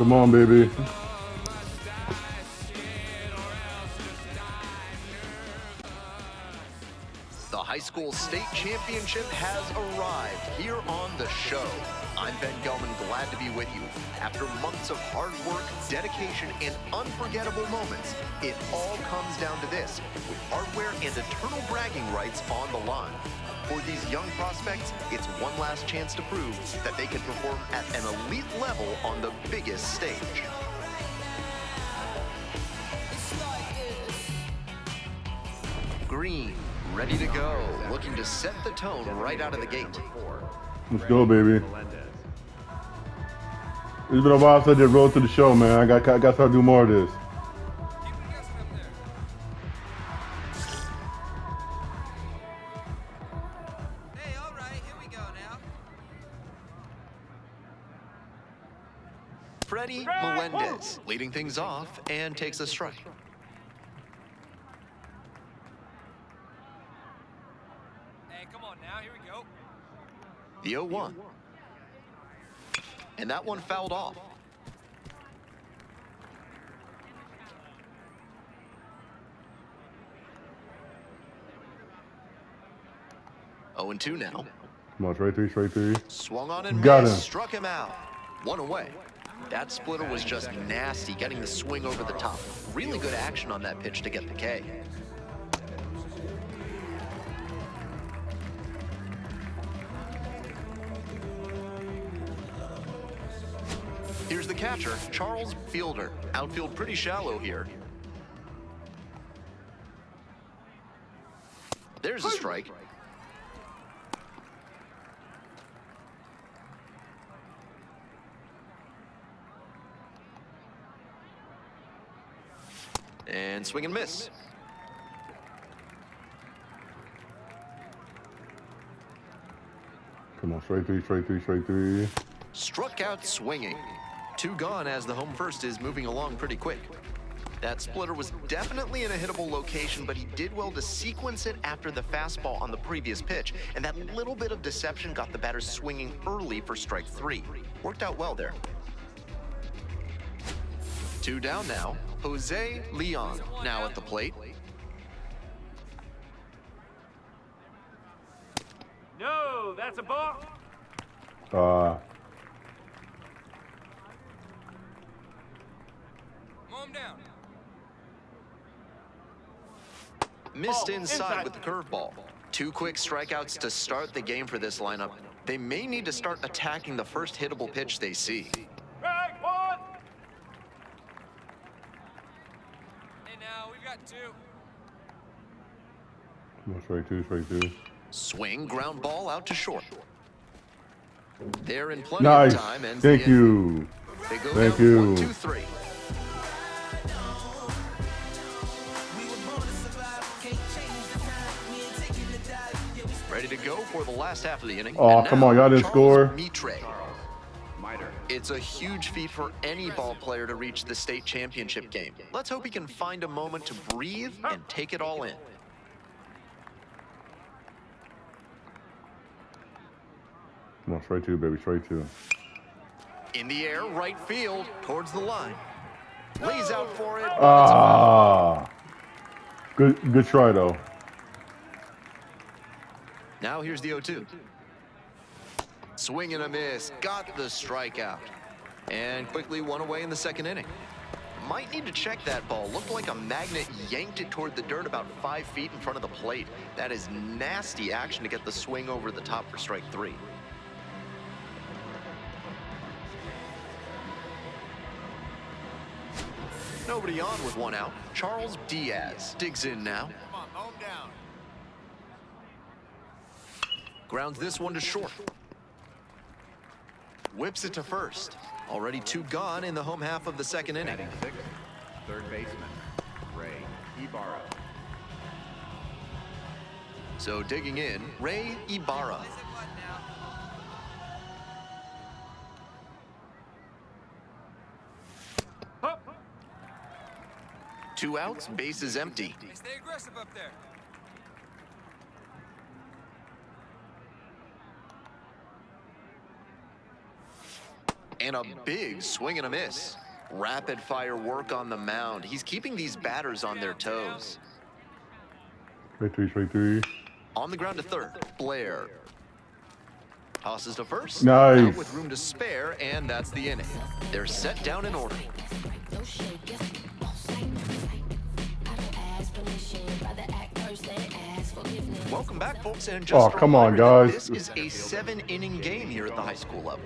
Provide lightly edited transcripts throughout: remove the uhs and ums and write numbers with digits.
Come on, baby. The high school state championship has arrived here on the show. I'm Ben Gelman, glad to be with you. After months of hard work, dedication, and unforgettable moments, it all comes down to this, with hardware and eternal bragging rights on the line. For these young prospects, it's one last chance to prove that they can perform at an elite level on the biggest stage. Green, ready to go, looking to set the tone right out of the gate. Let's go, baby. It's been a while since I did Road to the Show, man. I got to start doing more of this. Hey, all right, here we go now. Freddie Melendez leading things off and takes a strike. Hey, come on now, here we go. The 0-1. And that one fouled off. Oh, and 2 now. Come on, straight three. Swung on and Got missed, him. struck him out. 1 away. That splitter was just nasty, getting the swing over the top. Really good action on that pitch to get the K. Here's the catcher, Charles Fielder. Outfield pretty shallow here. There's a strike. And swing and miss. Come on, straight three. Struck out swinging. 2 gone as the home first is moving along pretty quick. That splitter was definitely in a hittable location, but he did well to sequence it after the fastball on the previous pitch, and that little bit of deception got the batter swinging early for strike 3. Worked out well there. 2 down now. Jose Leon now at the plate. No, that's a ball. Mow him down. Missed inside with the curveball. 2 quick strikeouts to start the game for this lineup. They may need to start attacking the first hittable pitch they see. Strike 1. Hey, now, we've got 2. Come on, straight two. Swing, ground ball out to short. They're in plenty Nice. of time. And Thank you. They go Thank down you. 1, 2, 3. Ready to go for the last half of the inning. Oh, And come now, on, y'all didn't Charles score. Mitre. It's a huge feat for any ball player to reach the state championship game. Let's hope he can find a moment to breathe and take it all in. Come on, straight two, baby, straight two. In the air, right field, towards the line. Lays out for it. Ah, good try though. Now here's the 0-2. Swing and a miss, got the strikeout. And quickly 1 away in the second inning. Might need to check that ball. Looked like a magnet yanked it toward the dirt about 5 feet in front of the plate. That is nasty action to get the swing over the top for strike 3. Nobody on with 1 out. Charles Diaz digs in now. Come on, mow him down. Grounds this one to short. Whips it to first. Already 2 gone in the home half of the second inning. Batting 6th, third baseman, Ray Ibarra. So digging in, Ray Ibarra. Place it what now? 2 outs, bases empty. Hey, stay aggressive up there. And a big swing and a miss. Rapid fire work on the mound. He's keeping these batters on their toes. Straight three. On the ground to third, Blair. Tosses to first. Nice. Out with room to spare, and that's the inning. They're set down in order. Welcome back, folks. And just Oh, come on, guys. This is a 7-inning game here at the high school level.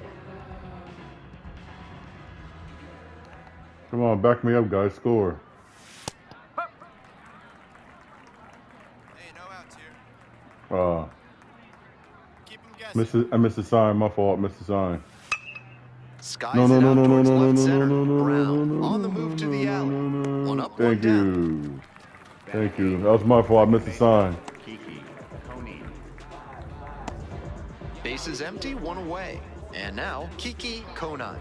Come on, back me up, guys. Score. Hey, no outs here. Keep him guessing. I missed the sign. My fault. Missed the sign. Skies No. it out towards left center. Brown on the move to the alley. One up, one Thank down. you. Thank you. That was my fault. I missed the sign. Kiki. Coney. Bases empty, one away. And now, Kiki Konai.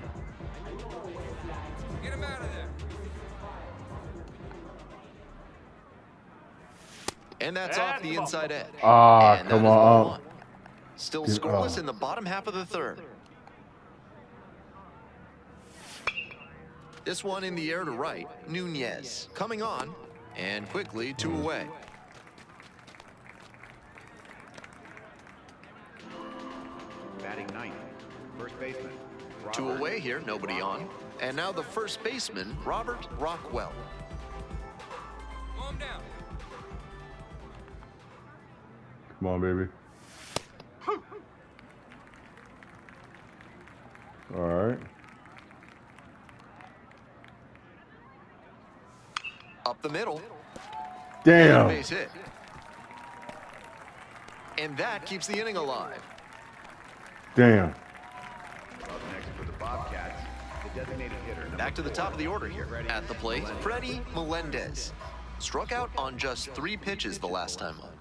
Get him out of there. And that's off the inside edge. Ah, And that come is ball on. one. Still Get scoreless out. in the bottom half of the third. This one in the air to right, Nunez. Coming on, and quickly 2 away. Batting ninth. First baseman. 2 Robert. away here, nobody on. And now the first baseman, Robert Rockwell. Slow him down. Come on, baby. All right. Up the middle. Damn. Base hit. And that keeps the inning alive. Damn. Up next for the Bobcats, the designated hitter. number Back to the 4. top of the order here. At the plate, Freddie Melendez. Struck out on just 3 pitches the last time up.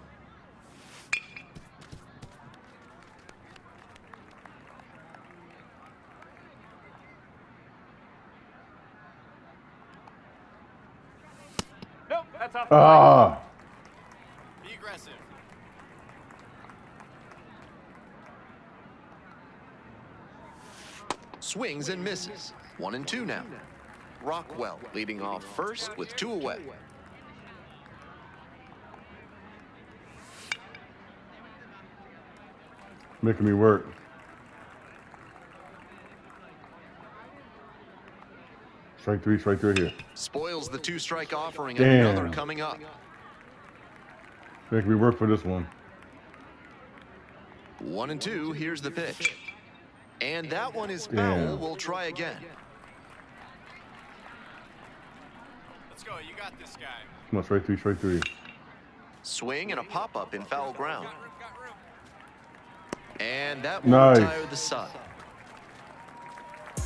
Nope, that's off the Ah. Be aggressive. Swings and misses. 1 and 2 now. Rockwell leading off first with 2 away. Making me work. Strike three here. Spoils the 2-strike offering. Damn. Another coming up. Making me work for this one. 1 and 2. Here's the pitch. And that one is foul. Damn. We'll try again. Let's go. You got this guy. Come on, strike three. Swing and a pop-up in foul ground. Got room. And that will Nice. retire the side.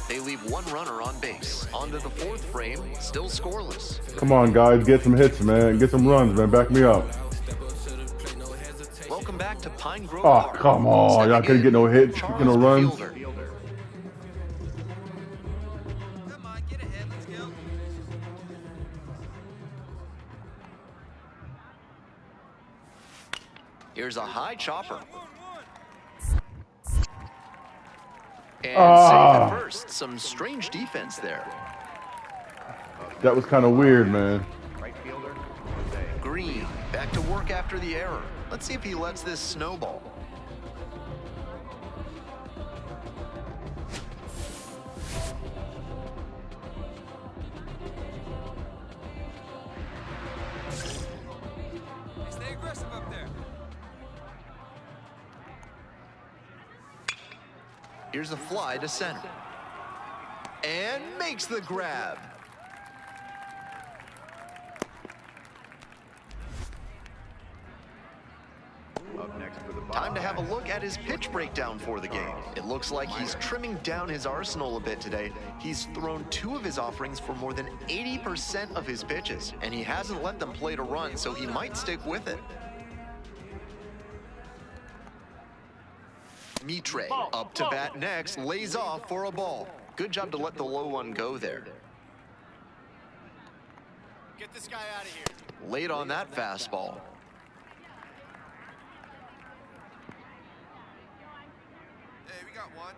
They leave 1 runner on base. On to the 4th frame, still scoreless. Come on, guys. Get some hits, man. Get some runs, man. Back me up. Welcome back to Pine Grove Oh, Park. come on. Y'all Stepping couldn't in, get no hits, Charles get no runs. Fielder. Come on, get ahead. Let's go. Here's a high chopper. 1-1. And Ah. save at first. Some strange defense there. That was kind of weird, man. Right fielder. Jose. Green back to work after the error. Let's see if he lets this snowball. Hey, stay aggressive up there. Here's a fly to center. And makes the grab. Up next for the Time to have a Bobcats. look at his pitch breakdown for the game. It looks like he's trimming down his arsenal a bit today. He's thrown 2 of his offerings for more than 80% of his pitches, and he hasn't let them play to run, so he might stick with it. Mitre up to bat next, lays off for a ball. Good job to let the low one go there. Get this guy out of here. Late on that fastball. Hey, we got one.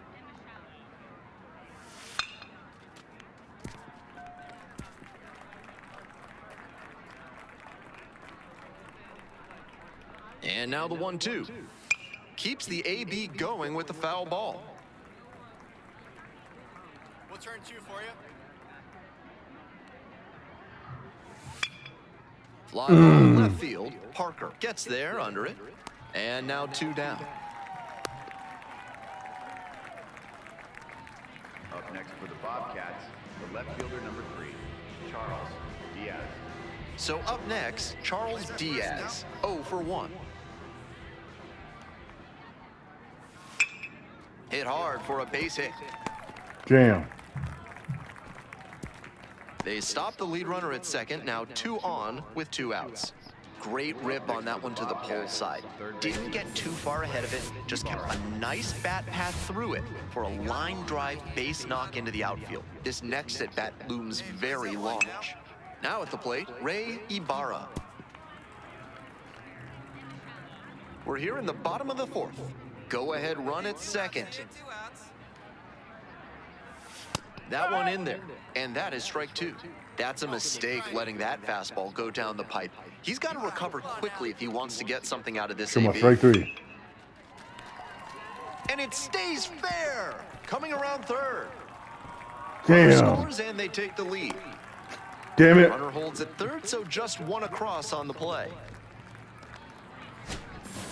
And now the 1-2. Keeps the AB going with the foul ball. We'll turn 2 for you. Fly ball left field. Parker gets there under it. And now 2 down. Up next for the Bobcats, the left fielder number 3, Charles Diaz. So up next, Charles Diaz, 0 for 1. Hit hard for a base hit. Damn. They stop the lead runner at second, now 2 on with 2 outs. Great rip on that one to the pole side. Didn't get too far ahead of it, just kept a nice bat path through it for a line drive base knock into the outfield. This next at bat looms very large. Now at the plate, Ray Ibarra. We're here in the bottom of the 4th. Go ahead run at second. That one in there, and that is strike 2. That's a mistake letting that fastball go down the pipe. He's got to recover quickly if he wants to get something out of this Come on, AB. strike 3. And it stays fair. Coming around third. Damn. Scores and they take the lead. Damn it. Runner holds at third, so just 1 across on the play.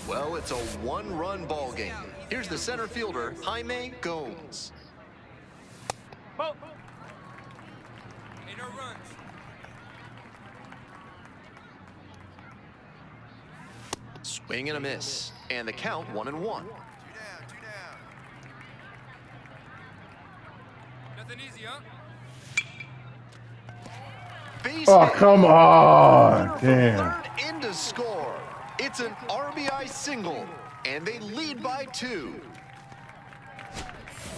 Well, it's a 1-run ball game. Here's the center fielder, Jaime Gomes. Ball. Hey, no runs. Swing and a miss. And the count 1-1. 2 down, 2 down. Nothing easy, huh? Base Oh, hit. come on. Damn. Third in to score. It's an RBI single, and they lead by 2.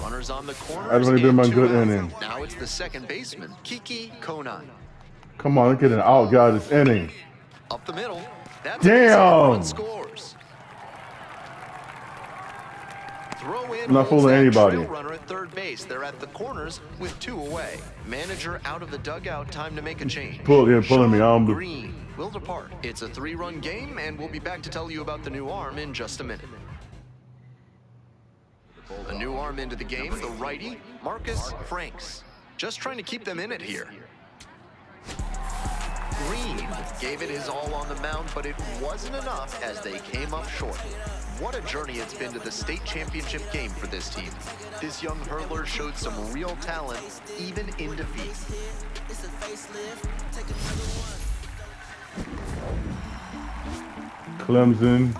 Runners on the corner. That's only been my good inning. Now it's the second baseman, Kiki Konan. Come on, let's get an out, guys. This inning. Up the middle. That's Damn. One scores. Throw in. I'm not holds fooling that anybody. trail runner at third base. They're at the corners with 2 away. Manager out of the dugout. Time to make a change. Pulling me. Sean Green will depart. It's a 3-run game, and we'll be back to tell you about the new arm in just a minute. A new arm into the game, the righty, Marcus Franks. Just trying to keep them in it here. Green gave it his all on the mound, but it wasn't enough as they came up short. What a journey it's been to the state championship game for this team. This young hurler showed some real talent, even in defeat. Clemson.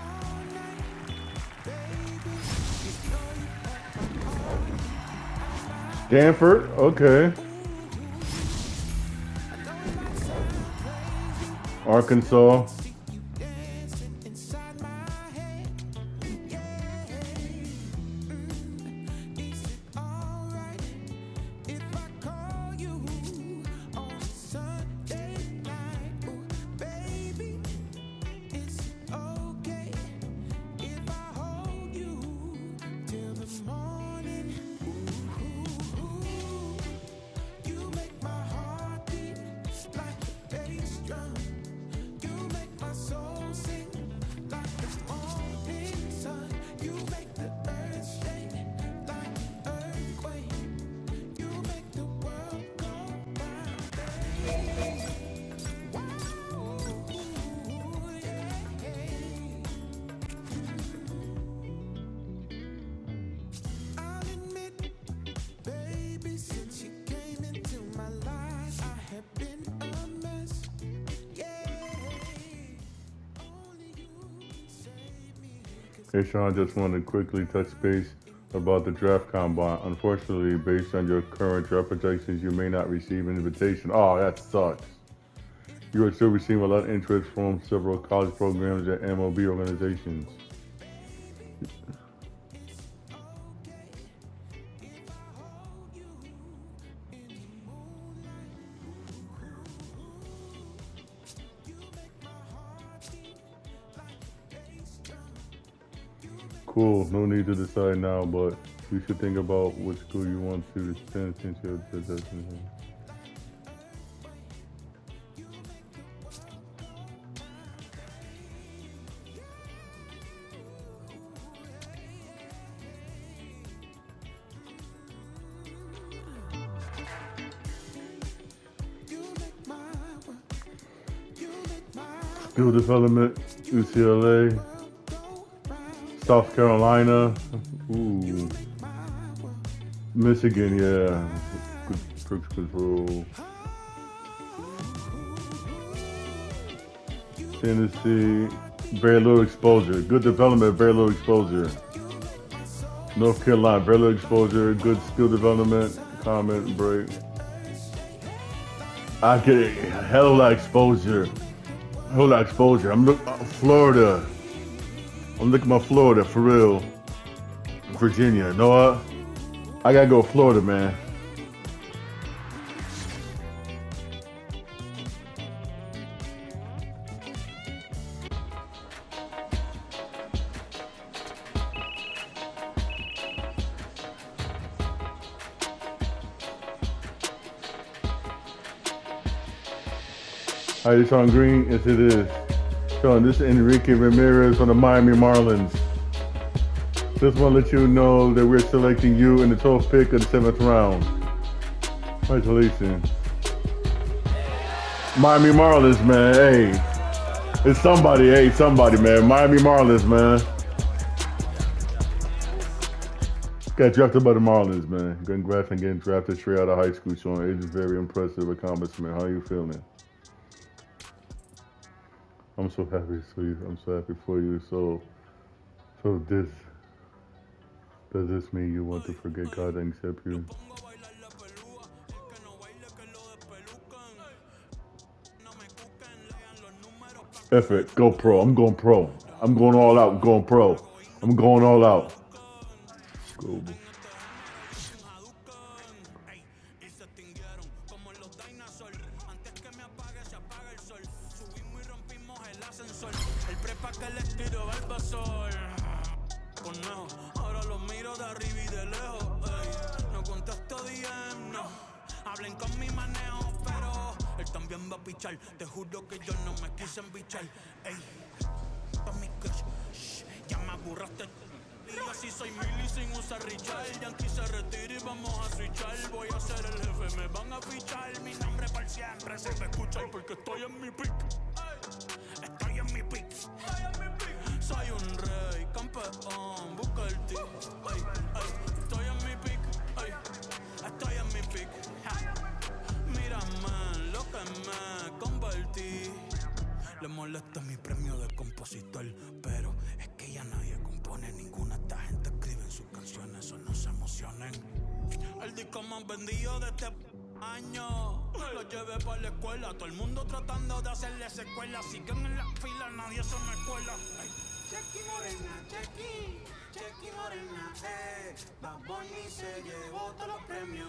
Stanford, okay. Arkansas. Hey Sean, just wanted to quickly touch base about the draft combine. Unfortunately, based on your current draft projections, you may not receive an invitation. Oh, that sucks. You are still receiving a lot of interest from several college programs and MLB organizations. Cool, no need to decide now, but you should think about which school you want to attend since you're possessing him. Skill development, UCLA. South Carolina. Ooh. Michigan, yeah. Good tricks control. Tennessee. Very little exposure. Good development, very little exposure. North Carolina, very little exposure. Good skill development. Comment break. I get a hell of a lot of exposure. A whole lot of exposure. I'm looking Florida. I'm looking at Florida for real. Virginia. You know what? I gotta go Florida, man. Hi, this on green? Yes, it is. Sean, this is Enrique Ramirez from the Miami Marlins. Just want to let you know that we're selecting you in the 12th pick of the 7th round. Congratulations. Miami Marlins, man. Hey, it's somebody. Hey, somebody, man. Miami Marlins, man. Got drafted by the Marlins, man. Congrats on getting drafted straight out of high school, Sean. It is a very impressive accomplishment. How are you feeling? I'm so happy for you. I'm so happy for you. So this, does this mean you want to forget God and accept you? F it, go pro. I'm going pro. I'm going all out. I'm going pro. I'm going all out. Go. Ahora los miro de arriba y de lejos, ey. No contesto DM, no. Hablen con mi manejo, pero él también va a pichar. Te juro que yo no me quise embichar, ey. Pa' mi crush, shh, ya me aburraste. Y así soy Milly sin usar Richard. Yankee se retira y vamos a switchar. Voy a ser el jefe, me van a fichar. Mi nombre por siempre se me escucha porque estoy en mi pick. Estoy en mi pick. Soy un rey, campeón, busca el tip. Estoy en mi pick, estoy en mi pick. Mírame, lo que me convertí. Le molesta mi premio de compositor, pero es que ya nadie compone. Ninguna de esta gente escribe en sus canciones, o no se emocionen. El disco más vendido de este año lo llevé para la escuela. Todo el mundo tratando de hacerle secuela. Siguen en la fila, nadie se me cuela. Chequi morena, chequi morena, Bad Bunny se llevó todos los premios.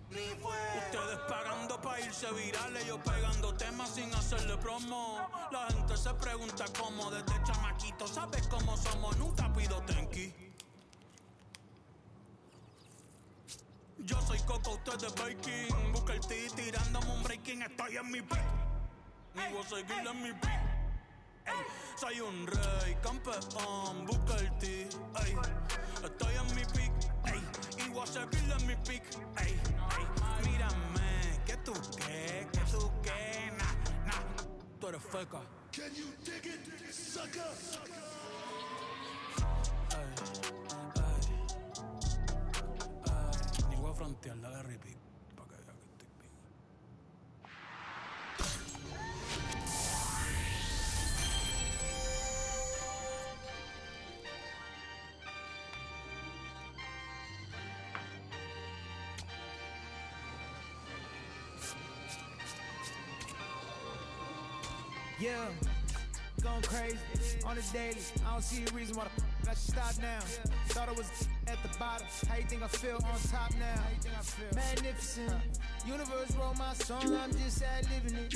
Ni fue. Ustedes pagando pa' irse virales, yo pegando temas sin hacerle promo. La gente se pregunta cómo, desde chamaquito, ¿sabes cómo somos? Nunca pido tenki. Yo soy Coco, ustedes baking. Busca el T tirándome un breaking, estoy en mi pick. Y voy a seguir en mi pick. Soy un rey, campeón, busca el T. Estoy en mi pick, y voy a seguir en mi pick. Mírame, que tú qué, nah, tú eres feca. Can you dig it, sucker? Ni voy a frontear la de repeat, para que vea que estoy bien. Yeah, going crazy on the daily. I don't see a reason why I should stop now. Thought I was at the bottom. How you think I feel on top now? Magnificent. Universe wrote my song, I'm just ad-libbing it.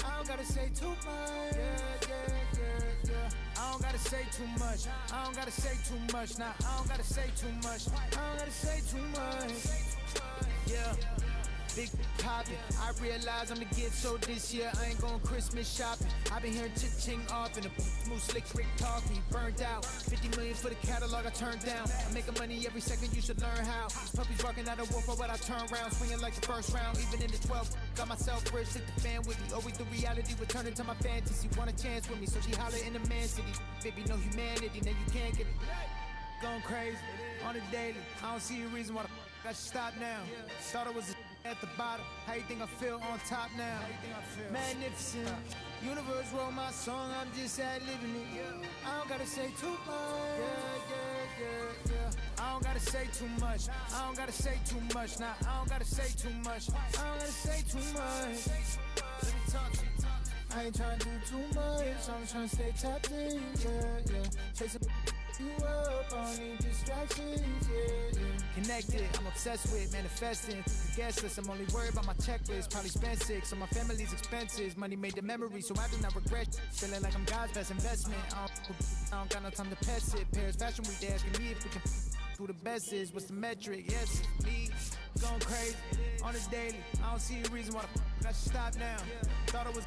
I don't gotta say too much. Yeah. I don't gotta say too much. I don't gotta say too much. Nah, I don't gotta say too much. I don't gotta say too much. Yeah. big poppin'. I realize I'm the get so this year I ain't going Christmas shopping. I've been hearing ching off and the move slick Rick talking. Burned out, 50 million for the catalog I turned down. I'm making money every second, you should learn how. These puppies barking out of war for what I turn round, swinging like the first round, even in the 12th. Got myself rich, hit the fan with me. Always the reality would turn into my fantasy. Want a chance with me, so she holler in the man city. Baby, no humanity, now you can't get it. Going crazy on the daily. I don't see a reason why the I should stop now. Thought it was at the bottom. How you think I feel on top now? Magnificent. Universe wrote my song, I'm just ad-libbing it. I don't gotta say too much. I don't gotta say too much. I don't gotta say too much. Nah, I don't gotta say too much. I don't gotta say too much. Let me talk to you. I ain't trying to do too much. I'm trying to stay tapped in. Chasing you up, I don't need distractions. Connected, I'm obsessed with manifesting. Guest list, I'm only worried about my checklist. Probably spent 6 on my family's expenses. Money made the memory, so I do not regret. Feeling like I'm God's best investment. I don't got no time to pass it. Paris Fashion Week, they asking me if we can who the best is. What's the metric? Yes, me. Going crazy on the daily. I don't see a reason why the I should stop now. Thought it was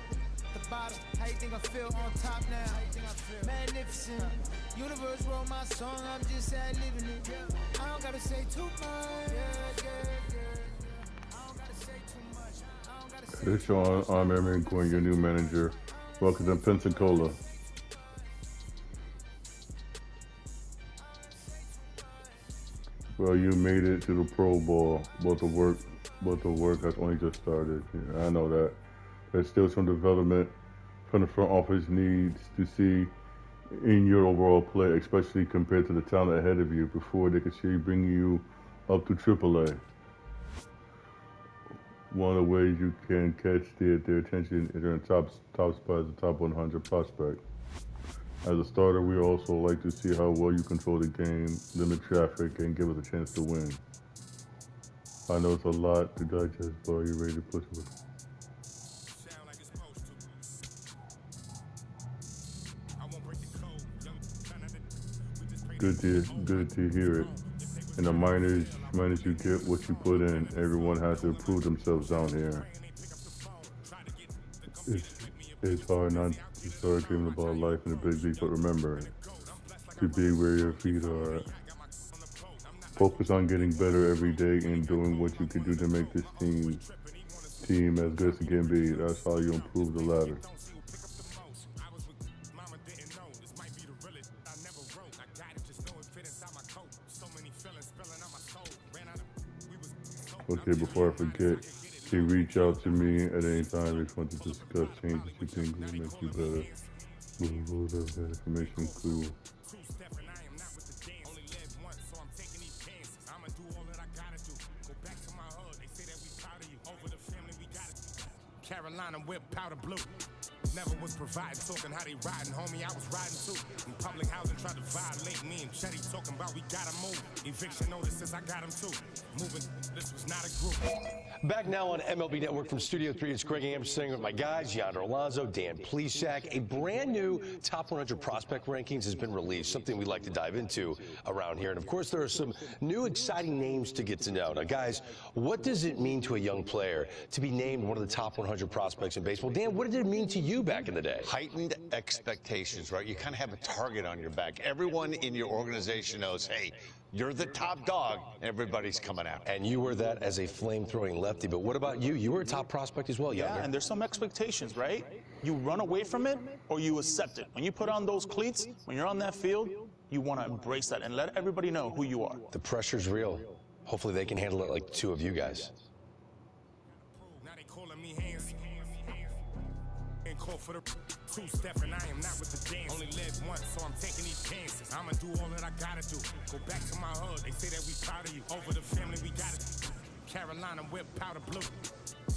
the bottom. How you think I feel on top now? Magnificent. Universe wrote my song, I'm just ad-libbing it. I don't gotta say too much. I don't gotta say too much. I don't gotta say This show, I'm Aaron Quinn, your new manager. Welcome to Pensacola. Well, you made it to the Pro Bowl, but the work has only just started. Yeah, I know that. There's still some development from the front office needs to see in your overall play, especially compared to the talent ahead of you, before they can see bringing you up to AAA. One of the ways you can catch their attention is in the top spot as a top 100 prospect. As a starter, we also like to see how well you control the game, limit traffic, and give us a chance to win. I know it's a lot to digest, but are you ready to push it? Good to hear it. In the minors you get what you put in. Everyone has to prove themselves down here. It's hard not to start dreaming about life in the big league, but remember to be where your feet are. Focus on getting better every day and doing what you can do to make this team as good as it can be. That's how you improve the ladder. Okay, before I forget, you reach out to me at any time if you want to discuss changes you think will make you better. Whatever that information, cool. Carolina whip powder blue. Never was providing, talking how they riding, homie, I was riding too. In public housing, tried to violate me and Chetty talking about we gotta move. Eviction notices, I got them too. Moving, this was not a group. Back now on MLB Network from Studio 3, it's Greg Amsterdam with my guys, Yonder Alonso, Dan Plesac. A brand new Top 100 Prospect Rankings has been released, something we like to dive into around here. And of course, there are some new exciting names to get to know. Now, guys, what does it mean to a young player to be named one of the top 100 prospects in baseball? Dan, what did it mean to you back in the day? Heightened expectations, right? You kind of have a target on your back. Everyone in your organization knows, hey, you're the top dog. Everybody's coming out. And you were that as a flame-throwing lefty. But what about you? You were a top prospect as well, Yonder. Yeah, and there's some expectations, right? You run away from it or you accept it. When you put on those cleats, when you're on that field, you want to embrace that and let everybody know who you are. The pressure's real. Hopefully they can handle it like the two of you guys. Now they calling me hands. And call for the two-step, and I am not with the dance. Only live once, so I'm taking these chances. I'ma do all that I gotta do. Go back to my hood, they say that we proud of you. Over the family, we got it. Carolina whip powder blue.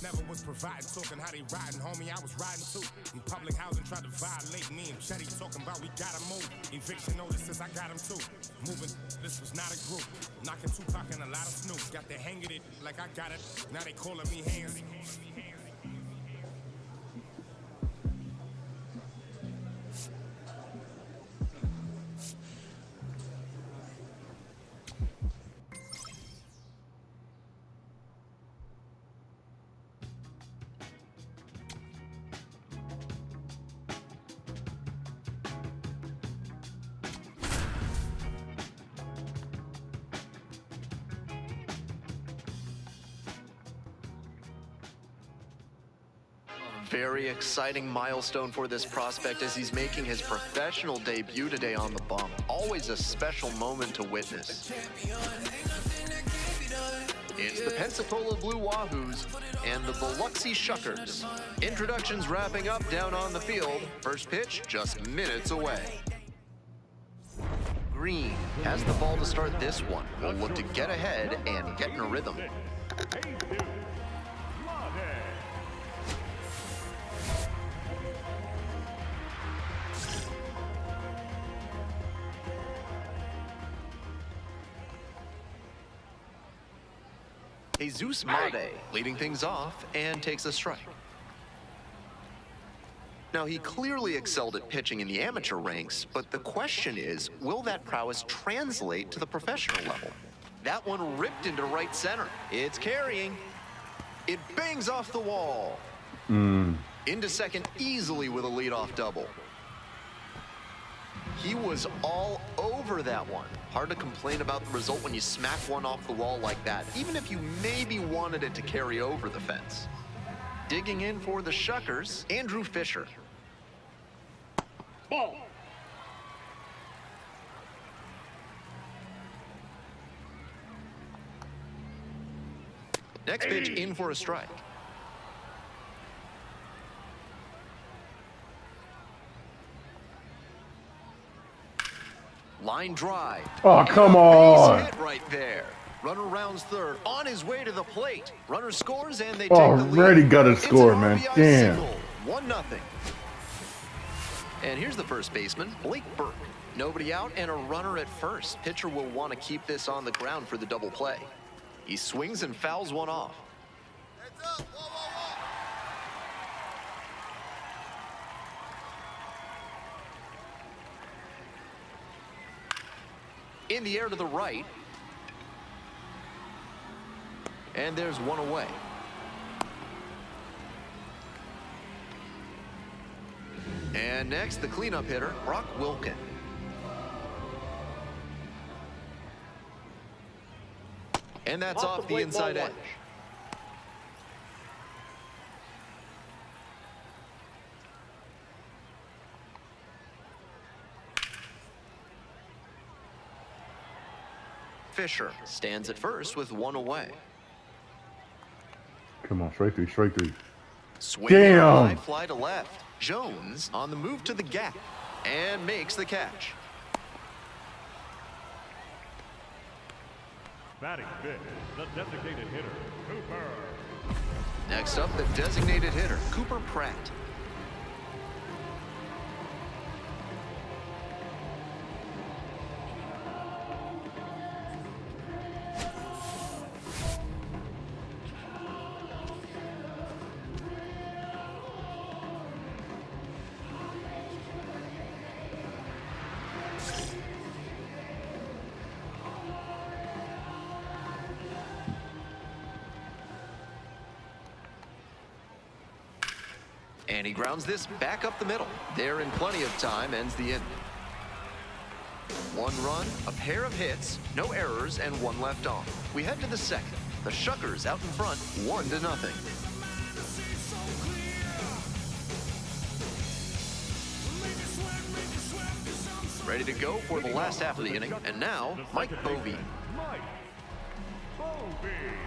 Never was providing, talking how they riding, homie, I was riding too. In public housing, tried to violate me and Chetty talking about we gotta move. Eviction notices, I got them too. Moving, this was not a group. Knocking Tupac and a lot of Snoop. Got the hang of it like I got it. Now they calling me hands. Very exciting milestone for this prospect as he's making his professional debut today on the bump. Always a special moment to witness. It's the Pensacola Blue Wahoos and the Biloxi Shuckers. Introductions wrapping up down on the field. First pitch just minutes away. Green has the ball to start this one. Will look to get ahead and get in a rhythm. Jesus Made leading things off and takes a strike. Now, he clearly excelled at pitching in the amateur ranks, but the question is, will that prowess translate to the professional level? That one ripped into right center. It's carrying. It bangs off the wall. Into second easily with a leadoff double. He was all over that one. Hard to complain about the result when you smack one off the wall like that, even if you maybe wanted it to carry over the fence. Digging in for the Shuckers, Andrew Fisher. Ball. Next pitch in for a strike. Line drive. Oh, come on. Base hit right there. Runner rounds third, on his way to the plate. Runner scores and they take the lead. Already got to score, man. Damn. 1-0. And here's the first baseman, Blake Burke. Nobody out and a runner at first. Pitcher will want to keep this on the ground for the double play. He swings and fouls one off. Heads up. Whoa, whoa, In the air to the right. And there's one away. And next, the cleanup hitter, Brock Wilken. And that's off the inside edge. Fisher stands at first with one away. Come on, straight three, straight three. Swing Damn. high fly to left. Jones on the move to the gap and makes the catch. Batting fifth, the designated hitter, Cooper. Next up, the designated hitter, Cooper Pratt. And he grounds this back up the middle. There in plenty of time, ends the inning. One run, a pair of hits, no errors, and one left on. We head to the second. The Shuckers out in front, 1-0. Ready to go for the last half of the inning. And now, Mike Bovee. Mike Bovee.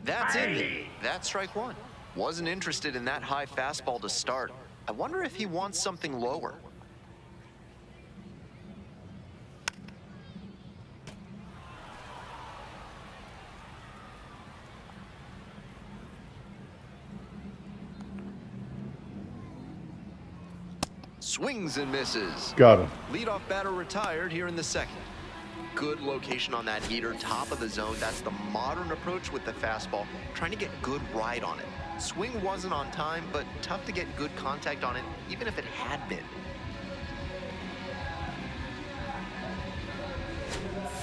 That's in there. That's strike one. Wasn't interested in that high fastball to start. I wonder if he wants something lower. Swings and misses. Got him. Leadoff batter retired here in the second. Good location on that heater, top of the zone. That's the modern approach with the fastball, trying to get good ride on it. Swing wasn't on time, but tough to get good contact on it, even if it had been.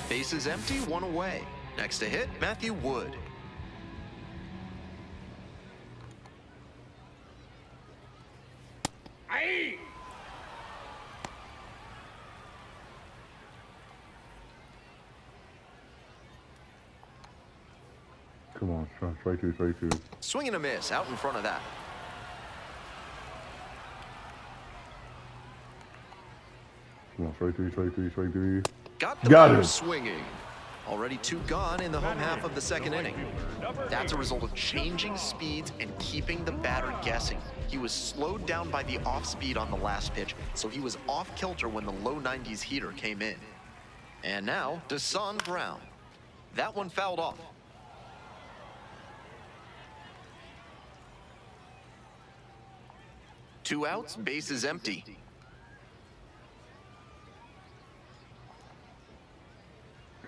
Bases empty, one away. Next to hit, Matthew Wood. Come on, strike two, strike two. Swing and a miss out in front of that. Come on, strike three, strike three, strike three. Got the Got batter it. swinging. Already 2 gone in the home half of the second inning. That's a result of changing speeds and keeping the batter guessing. He was slowed down by the off speed on the last pitch, so he was off kilter when the low 90s heater came in. And now, Deson Brown. That one fouled off. Two outs, bases empty.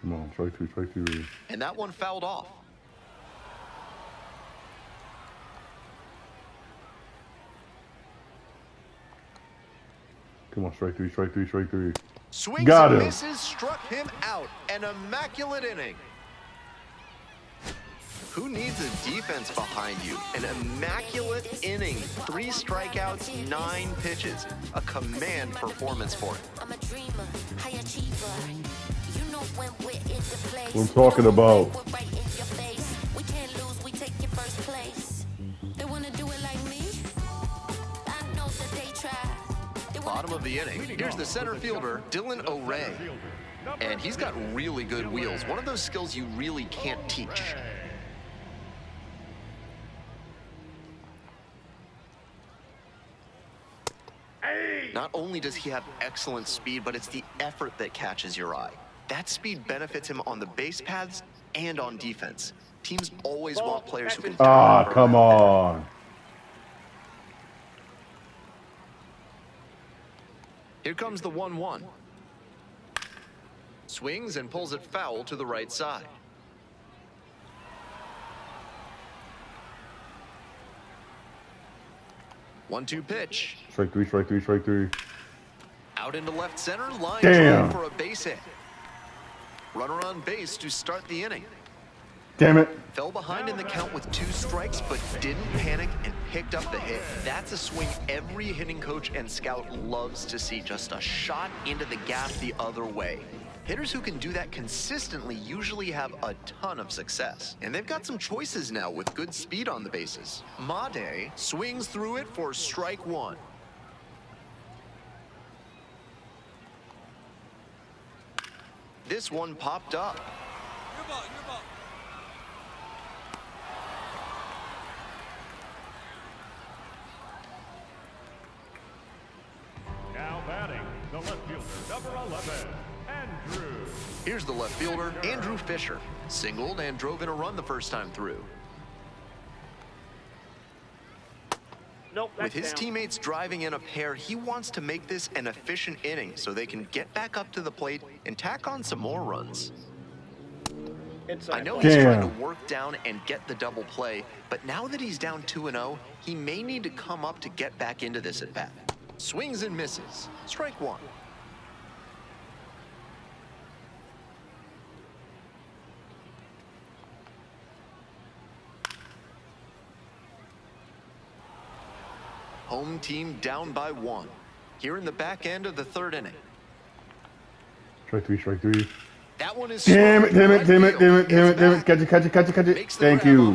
Come on, strike two, strike two. And that one fouled off. Come on, strike three, strike three, strike three. Swings Got and him. misses, struck him out. An immaculate inning. Who needs a defense behind you? An immaculate inning. 3 strikeouts, 9 pitches. A command performance for him. I'm a dreamer, high achiever. You know when we're in the place. What I'm talking about. We're right in your face. We can't lose, we take your first place. They wanna do it like me? I know that they try. Bottom of the inning. Here's the center fielder, Dylan O'Ray. And he's got really good wheels. One of those skills you really can't teach. Not only does he have excellent speed, but it's the effort that catches your eye. That speed benefits him on the base paths and on defense. Teams always want players who can... Ah, come on. Here comes the 1-1. Swings and pulls it foul to the right side. One-two pitch. Strike three, strike three, strike three. Out into left center, line Damn. drive for a base hit. Runner on base to start the inning. Damn it. Fell behind in the count with 2 strikes, but didn't panic and picked up the hit. That's a swing every hitting coach and scout loves to see. Just a shot into the gap the other way. Hitters who can do that consistently usually have a ton of success. And they've got some choices now with good speed on the bases. Made swings through it for strike 1. This one popped up. Your ball, your ball. Now batting, the left fielder, number 11, Andrew. Here's the left fielder, Andrew Fisher. Singled and drove in a run the first time through. Nope, With his down. teammates driving in a pair, he wants to make this an efficient inning so they can get back up to the plate and tack on some more runs. I know he's trying to work down and get the double play, but now that he's down 2-0, he may need to come up to get back into this at bat. Swings and misses. Strike 1. Home team down by 1. Here in the back end of the 3rd inning. Strike three, strike three. That one is Damn it, damn it, damn it, damn it, damn it, damn it. Catch it, catch it, catch it, catch it. Thank you.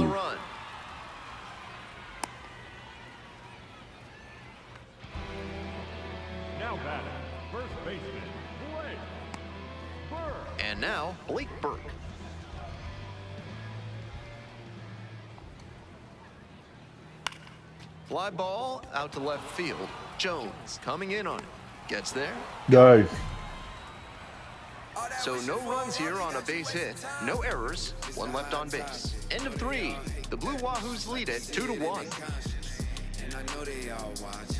Now batting, first baseman, Blake Burke. And now, Blake Burke. Fly ball out to left field. Jones coming in on it. Gets there. Nice. So no runs here on a base hit. No errors. 1 left on base. End of 3. The Blue Wahoos lead it 2-1. And I know they all watch.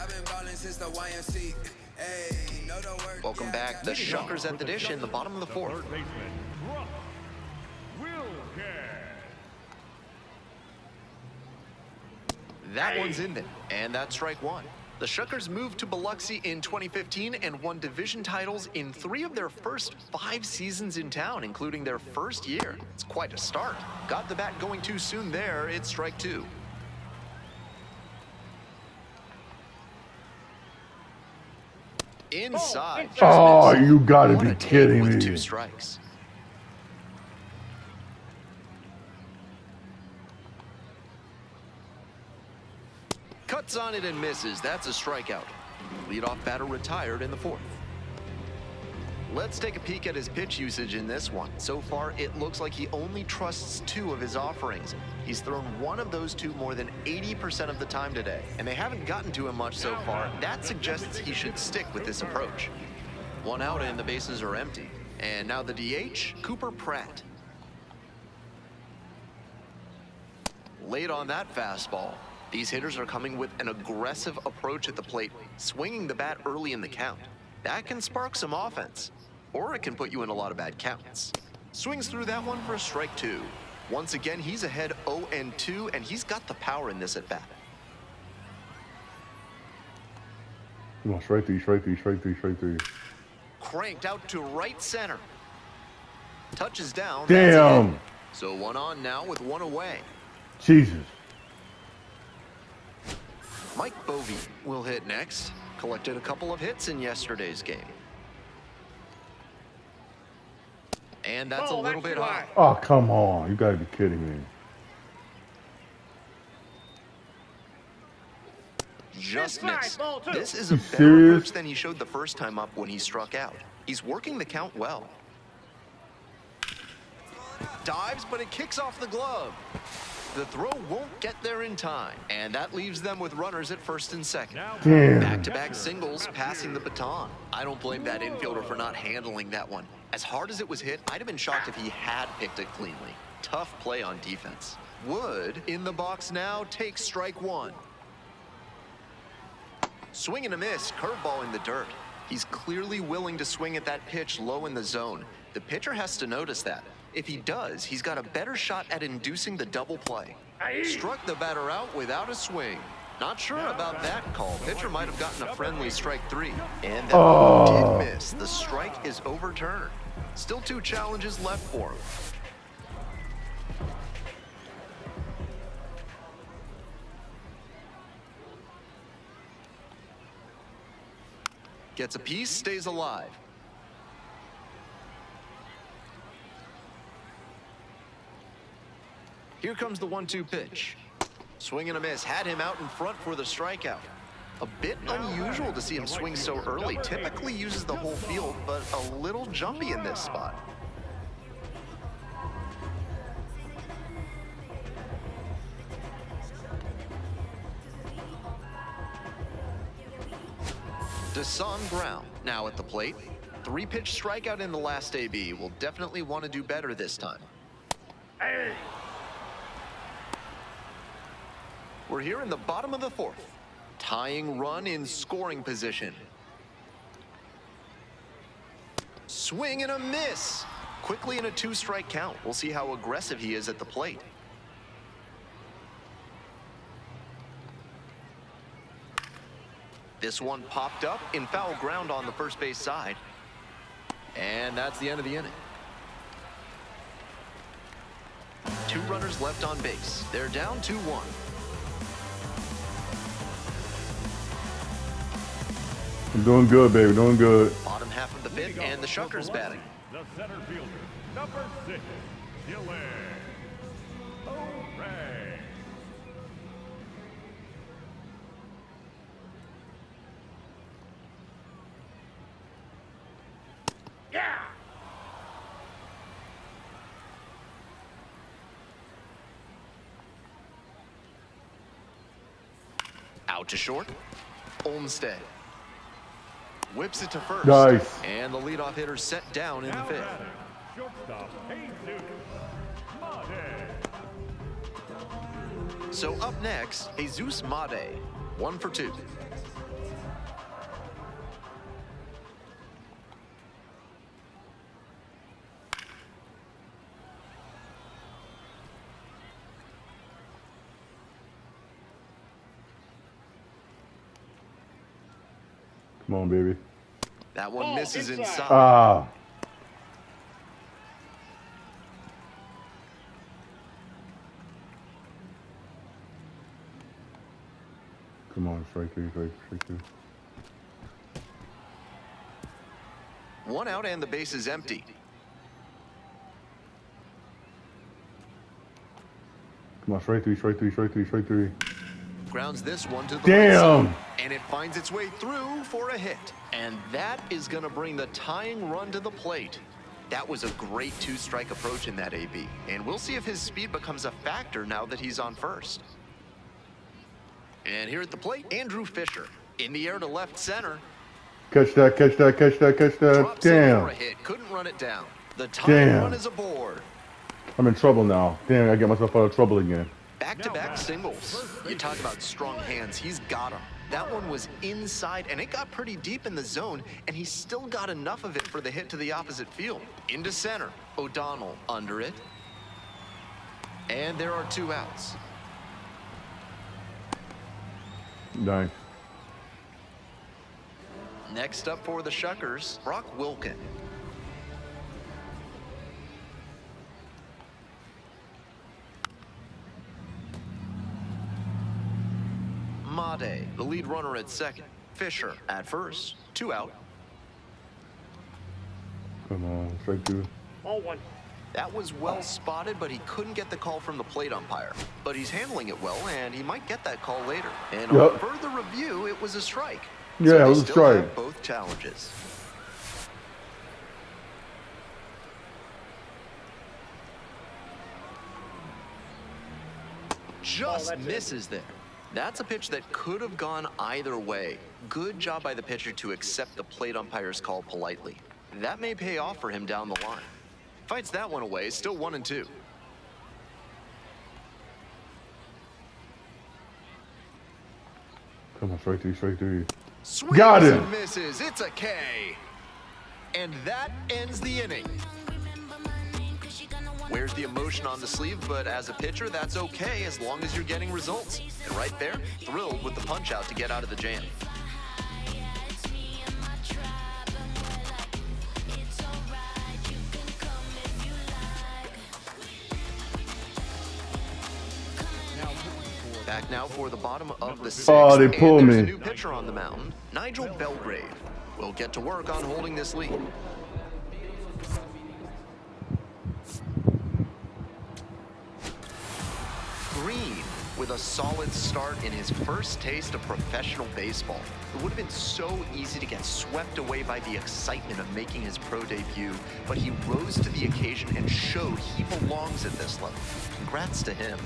I've been balling since the YMC. Hey, know the work. Welcome back. The Shuckers at the dish in the bottom of the 4th. Third baseman, Russ Wilkes. That one's in there. And that's strike 1. The Shuckers moved to Biloxi in 2015 and won division titles in 3 of their first 5 seasons in town, including their first year. It's quite a start. Got the bat going too soon there. It's strike 2. Inside. Oh, you gotta What be a take kidding with me. 2 strikes. Cuts on it and misses. That's a strikeout. Leadoff batter retired in the fourth. Let's take a peek at his pitch usage in this one. So far, it looks like he only trusts 2 of his offerings. He's thrown one of those 2 more than 80% of the time today, and they haven't gotten to him much so far. That suggests he should stick with this approach. 1 out and the bases are empty. And now the DH, Cooper Pratt. Late on that fastball. These hitters are coming with an aggressive approach at the plate, swinging the bat early in the count. That can spark some offense, or it can put you in a lot of bad counts. Swings through that one for a strike 2. Once again, he's ahead 0-2, and he's got the power in this at bat. Come on, strike 3, strike 3, strike 3, strike 3. Cranked out to right center. Touches down. Damn. So 1 on now with 1 away. Jesus. Mike Bovee will hit next. Collected a couple of hits in yesterday's game. And that's a little bit high. Oh, come on. You got to be kidding me. Just missed. This is a better approach than he showed the first time up when he struck out. He's working the count well. Dives, but it kicks off the glove. The throw won't get there in time, and that leaves them with runners at first and second. Damn. Back-to-back singles, passing the baton. I don't blame that infielder for not handling that one. As hard as it was hit, I'd have been shocked if he had picked it cleanly. Tough play on defense. Wood in the box now takes strike 1. Swing and a miss, curveball in the dirt. He's clearly willing to swing at that pitch low in the zone. The pitcher has to notice that. If he does, he's got a better shot at inducing the double play. Struck the batter out without a swing. Not sure about that call. Pitcher might have gotten a friendly strike 3. And that did miss. The strike is overturned. Still 2 challenges left for him. Gets a piece, stays alive. Here comes the 1-2 pitch. Swing and a miss. Had him out in front for the strikeout. A bit unusual to see him swing so early. Typically uses the whole field, but a little jumpy in this spot. Deson Brown now at the plate. 3-pitch strikeout in the last AB. Will definitely want to do better this time. We're here in the bottom of the 4th. Tying run in scoring position. Swing and a miss. Quickly in a 2-strike count. We'll see how aggressive he is at the plate. This one popped up in foul ground on the first base side. And that's the end of the inning. 2 runners left on base. They're down 2-1. I'm doing good, baby. Doing good. Bottom half of the 5th, and the Shuckers batting. The center fielder, number 6, Dylan O'Reilly. Yeah! Out to short. Olmstead. Whips it to first. Nice. And the leadoff hitter set down in the 5th. Shortstop, Jesus Made. So up next, Jesus Made. 1 for 2. Come on, baby. That one misses inside. Ah. Come on, strike 3, strike 2. 1 out and the base is empty. Come on, strike 3, strike 3, strike 3, strike 3. Grounds this one to the Damn. right side, and it finds its way through for a hit. And that is going to bring the tying run to the plate. That was a great two-strike approach in that AB, and we'll see if his speed becomes a factor now that he's on first. And here at the plate, Andrew Fisher. In the air to left center. Catch that, catch that, catch that, catch that. Drops in Damn. for a hit. Couldn't run it down. The tying Damn. run is aboard. I'm in trouble now. Damn, I gotta get myself out of trouble again. Back-to-back singles. You talk about strong hands. He's got them. That one was inside, and it got pretty deep in the zone, and he still got enough of it for the hit to the opposite field. Into center. O'Donnell under it. And there are 2 outs. Nice. Next up for the Shuckers, Brock Wilken. Made, the lead runner at second. Fisher at first. 2 out. Come on, straight through. Ball 1. That was well spotted, but he couldn't get the call from the plate umpire. But he's handling it well, and he might get that call later. And on further review, it was a strike. Yeah, it was a still strike. have both challenges. Just misses there. That's a pitch that could have gone either way. Good job by the pitcher to accept the plate umpire's call politely. That may pay off for him down the line. Fights that one away, still 1-2. Come on, straight through, straight through. Swings Got it. and misses. It's a K. And that ends the inning. Wears the emotion on the sleeve, but as a pitcher, that's okay as long as you're getting results. And right there, thrilled with the punch out to get out of the jam. Back now for the bottom of the 6th. Oh, they pulled and there's me. a new pitcher on the mound, Nigel Belgrave. Will get to work on holding this lead. Green with a solid start in his first taste of professional baseball. It would have been so easy to get swept away by the excitement of making his pro debut, but he rose to the occasion and showed he belongs at this level. Congrats to him.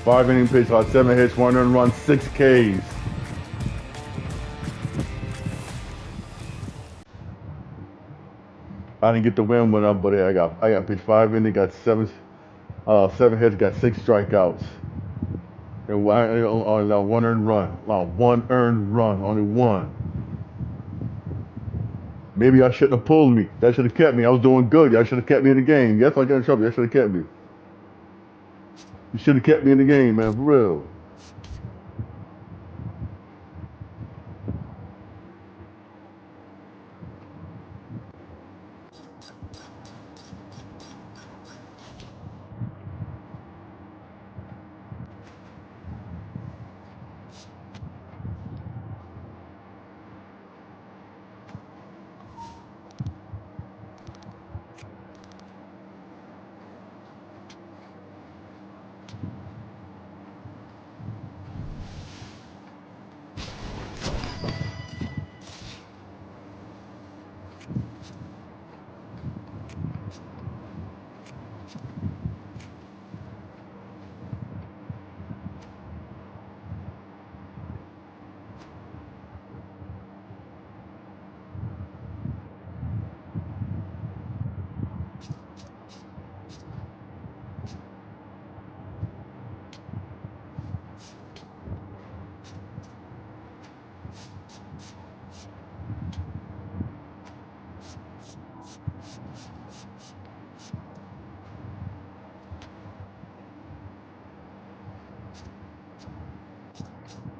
5 inning pitch, 7 hits, 1 earned run, 6 Ks. I didn't get the win one up, but I got pitched 5 innings, got 7 hits, got 6 strikeouts, and 1 earned run. 1 earned run, only 1. Maybe I shouldn't have pulled me. That should have kept me. I was doing good. Y'all should have kept me in the game. Yes, I got in trouble. Y'all should have kept me. You should have kept me in the game, man, for real.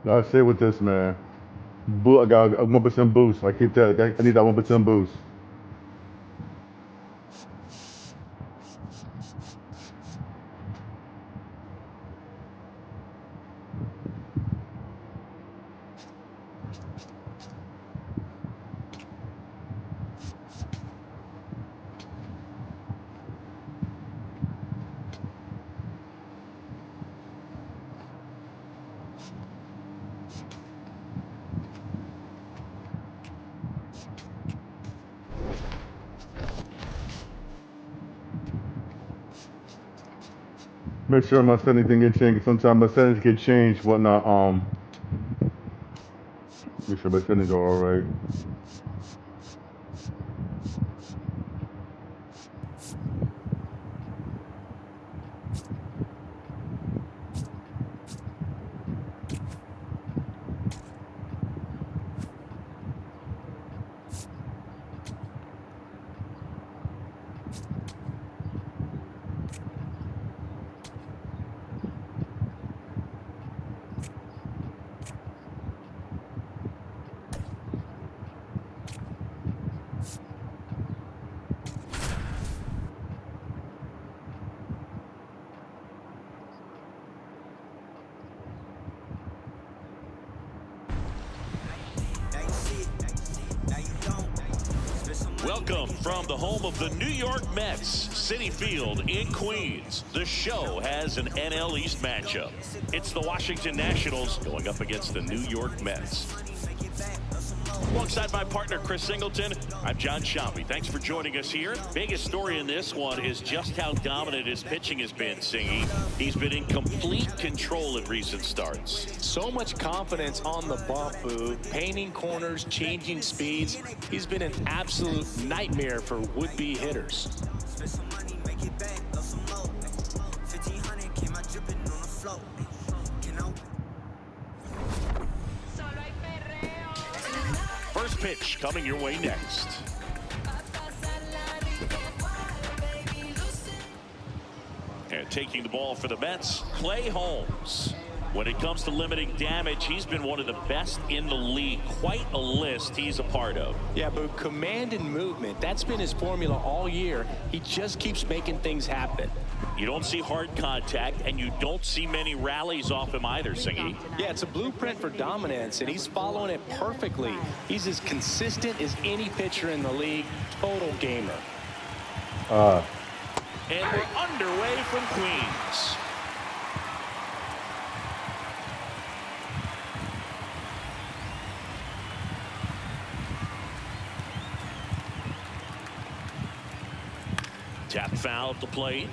That's it with this, man. I got a 1% boost. I keep that. I need that 1% boost. Make sure my settings didn't get changed. Sometimes my settings get changed, whatnot. Make sure my settings are all right. Welcome from the home of the New York Mets, Citi Field in Queens. The Show has an NL East matchup. It's the Washington Nationals going up against the New York Mets. Alongside my partner, Chris Singleton, I'm John Shambi. Thanks for joining us here. Biggest story in this one is just how dominant his pitching has been, Singy. He's been in complete control in recent starts. So much confidence on the bump, Boo. Painting corners, changing speeds. He's been an absolute nightmare for would-be hitters. First pitch coming your way next. And taking the ball for the Mets, Clay Holmes. When it comes to limiting damage, he's been one of the best in the league. Quite a list he's a part of. Yeah, but command and movement, that's been his formula all year. He just keeps making things happen. You don't see hard contact, and you don't see many rallies off him either, Singy. Yeah, it's a blueprint for dominance, and he's following it perfectly. He's as consistent as any pitcher in the league. Total gamer. And we're underway from Queens. Tap foul at the plate.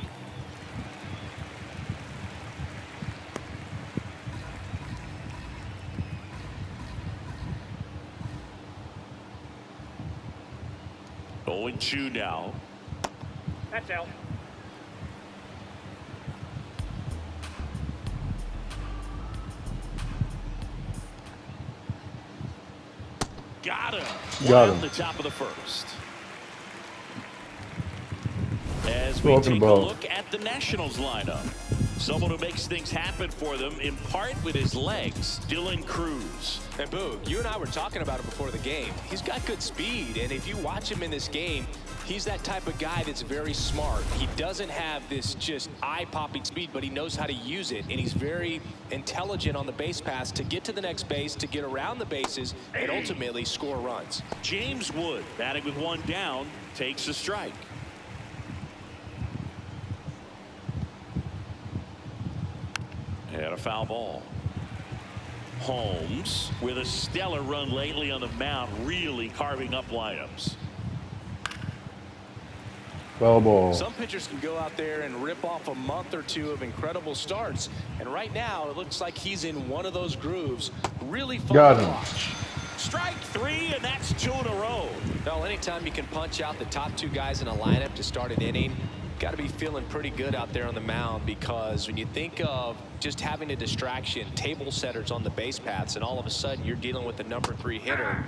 Going 2 now. That's out. Got him. Got him. At the top of the first. As we take a look at the Nationals lineup. Someone who makes things happen for them, in part with his legs, Dylan Cruz. And Boo, you and I were talking about it before the game. He's got good speed, and if you watch him in this game, he's that type of guy that's very smart. He doesn't have this just eye-popping speed, but he knows how to use it, and he's very intelligent on the base pass to get to the next base, to get around the bases, and ultimately score runs. James Wood, batting with 1 down, takes a strike. And a foul ball. Holmes with a stellar run lately on the mound, really carving up lineups. Foul ball. Some pitchers can go out there and rip off a month or 2 of incredible starts, and right now it looks like he's in one of those grooves. Really fun to watch. Strike 3, and that's 2 in a row. Well, anytime you can punch out the top 2 guys in a lineup to start an inning, got to be feeling pretty good out there on the mound, because when you think of just having a distraction, table setters on the base paths, and all of a sudden you're dealing with the number 3 hitter,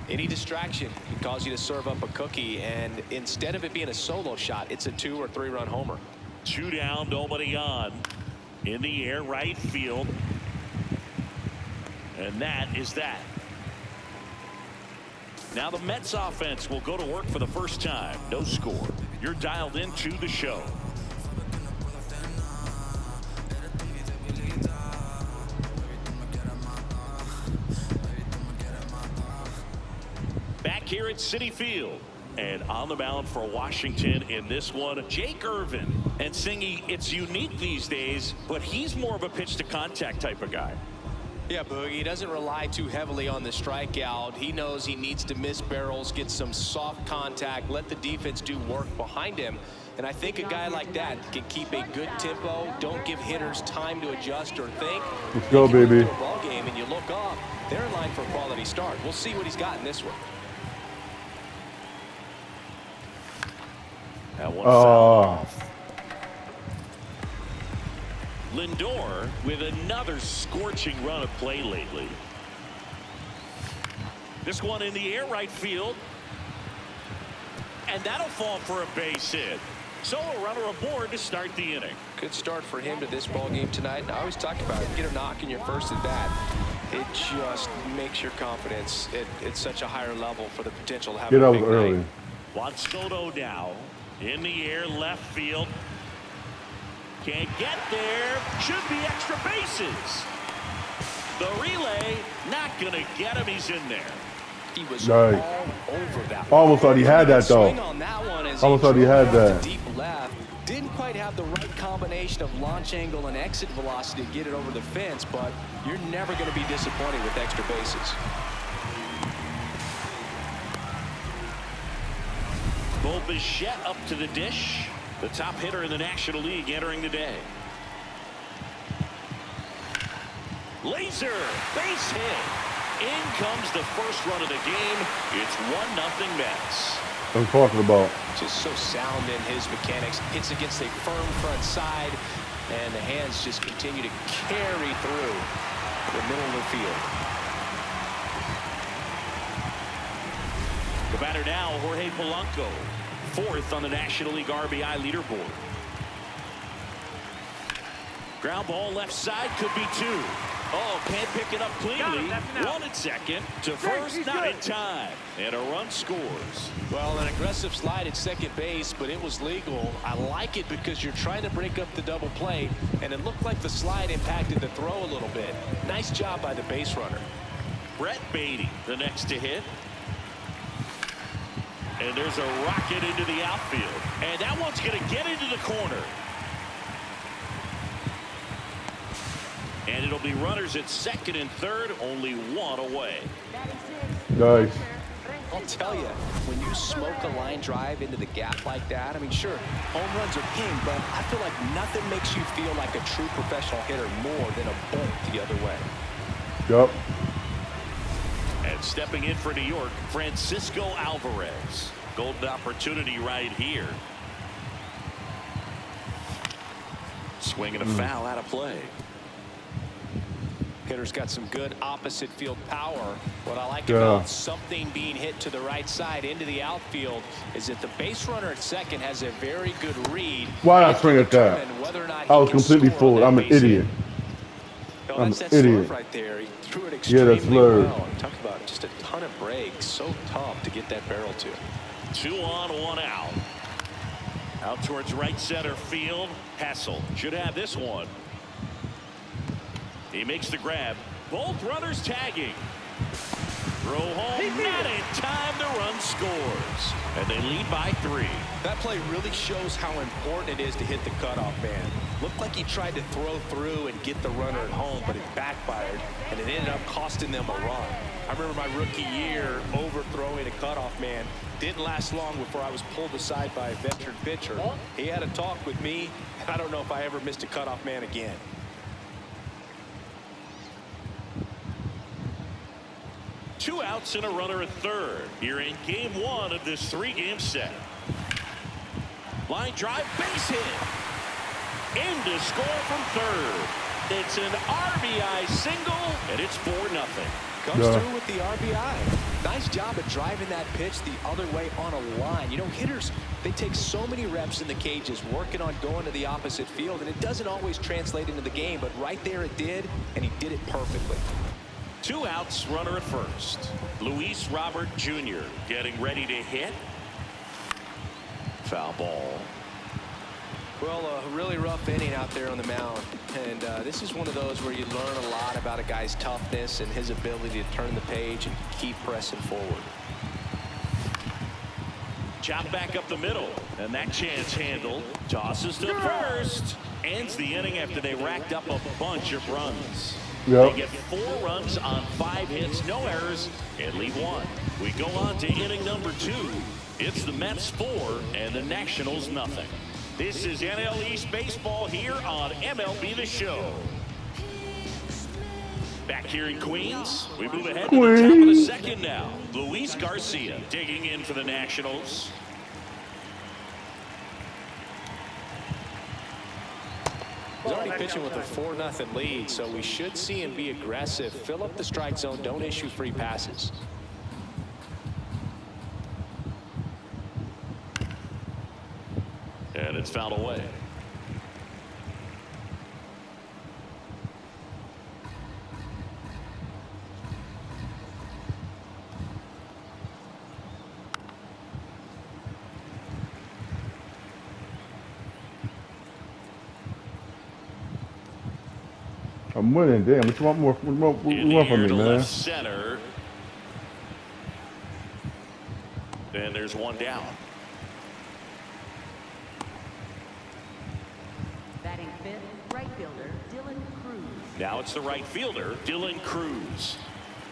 any distraction can cause you to serve up a cookie, and instead of it being a solo shot, it's a 2 or 3 run homer. 2 down, nobody on. In the air, right field. And that is that. Now the Mets offense will go to work for the first time. No score. You're dialed into the Show. Back here at Citi Field. And on the mound for Washington in this one, Jake Irvin. And Singy, it's unique these days, but he's more of a pitch to contact type of guy. Yeah, Boogie, he doesn't rely too heavily on the strikeout. He knows he needs to miss barrels, get some soft contact, let the defense do work behind him. And I think a guy like that can keep a good tempo, don't give hitters time to adjust or think. Let's go, baby. A ball game and you look up, they're in line for a quality start. We'll see what he's got in this one. That one foul off. Lindor with another scorching run of play lately. This one in the air right field. And that'll fall for a base hit. So a runner aboard to start the inning. Good start for him to this ball game tonight. And I always talk about it. Get a knock in your first at bat. It just makes your confidence at such a higher level for the potential to have a big night. Juan Soto now in the air left field. Can't get there. Should be extra bases. The relay not going to get him. He's in there. He was all over that. Almost thought he had that though. Almost thought he had that. Deep left. Didn't quite have the right combination of launch angle and exit velocity to get it over the fence, but you're never going to be disappointed with extra bases. Bo Bichette up to the dish. The top hitter in the National League entering the day. Laser base hit. In comes the first run of the game. It's 1-0 Mets. I'm talking about. Just so sound in his mechanics. Hits against a firm front side, and the hands just continue to carry through the middle of the field. The batter now, Jorge Polanco, 4th on the National League RBI leaderboard. Ground ball left side, could be 2. Oh, can't pick it up cleanly. 1 at second to first, not in time. And a run scores. Well, an aggressive slide at second base, but it was legal. I like it because you're trying to break up the double play, and it looked like the slide impacted the throw a little bit. Nice job by the base runner. Brett Beatty, the next to hit. And there's a rocket into the outfield. And that one's going to get into the corner. And it'll be runners at second and third, only 1 away. Nice. I'll tell you, when you smoke a line drive into the gap like that, I mean, sure, home runs are king, but I feel like nothing makes you feel like a true professional hitter more than a bolt the other way. Yep. And stepping in for New York, Francisco Alvarez. Golden opportunity right here. Swinging a foul out of play. Hitter's got some good opposite field power. What I like about something being hit to the right side into the outfield is that the base runner at second has a very good read. Why not swing at that? I was completely fooled. I'm an idiot. I'm an idiot. Right there. He threw it extremely well. Talk about just a ton of breaks. So tough to get that barrel to. 2 on, 1 out. Out towards right center field. Hassel should have this one. He makes the grab. Both runners tagging. Throw home, not in time. The run scores. And they lead by 3. That play really shows how important it is to hit the cutoff man. Looked like he tried to throw through and get the runner at home, but it backfired, and it ended up costing them a run. I remember my rookie year overthrowing a cutoff man. Didn't last long before I was pulled aside by a veteran pitcher. He had a talk with me, and I don't know if I ever missed a cutoff man again. Two outs and a runner at third here in game 1 of this 3-game set. Line drive, base hit. In to score from third. It's an RBI single, and it's 4-0. Comes through with the RBI. Nice job at driving that pitch the other way on a line. You know, hitters, they take so many reps in the cages working on going to the opposite field, and it doesn't always translate into the game, but right there it did, and he did it perfectly. 2 outs, runner at first. Luis Robert Jr. getting ready to hit. Foul ball. Well, a really rough inning out there on the mound. And this is one of those where you learn a lot about a guy's toughness and his ability to turn the page and keep pressing forward. Chop back up the middle. And that chance handled. Tosses to first. Ends the inning after they racked up a bunch of runs. They get 4 runs on 5 hits, no errors, and leave 1. We go on to inning number 2. It's the Mets 4 and the Nationals nothing. This is NL East Baseball here on MLB The Show. Back here in Queens, we move ahead to the top of the second now. Luis Garcia digging in for the Nationals. He's already pitching with a 4-0 lead, so we should see him be aggressive, fill up the strike zone, don't issue free passes. And it's fouled away. I'm winning. Damn, what you want more? What you want from me, man? Left center. And there's one down. Batting fifth, right fielder Dylan Cruz. Now it's the right fielder, Dylan Cruz.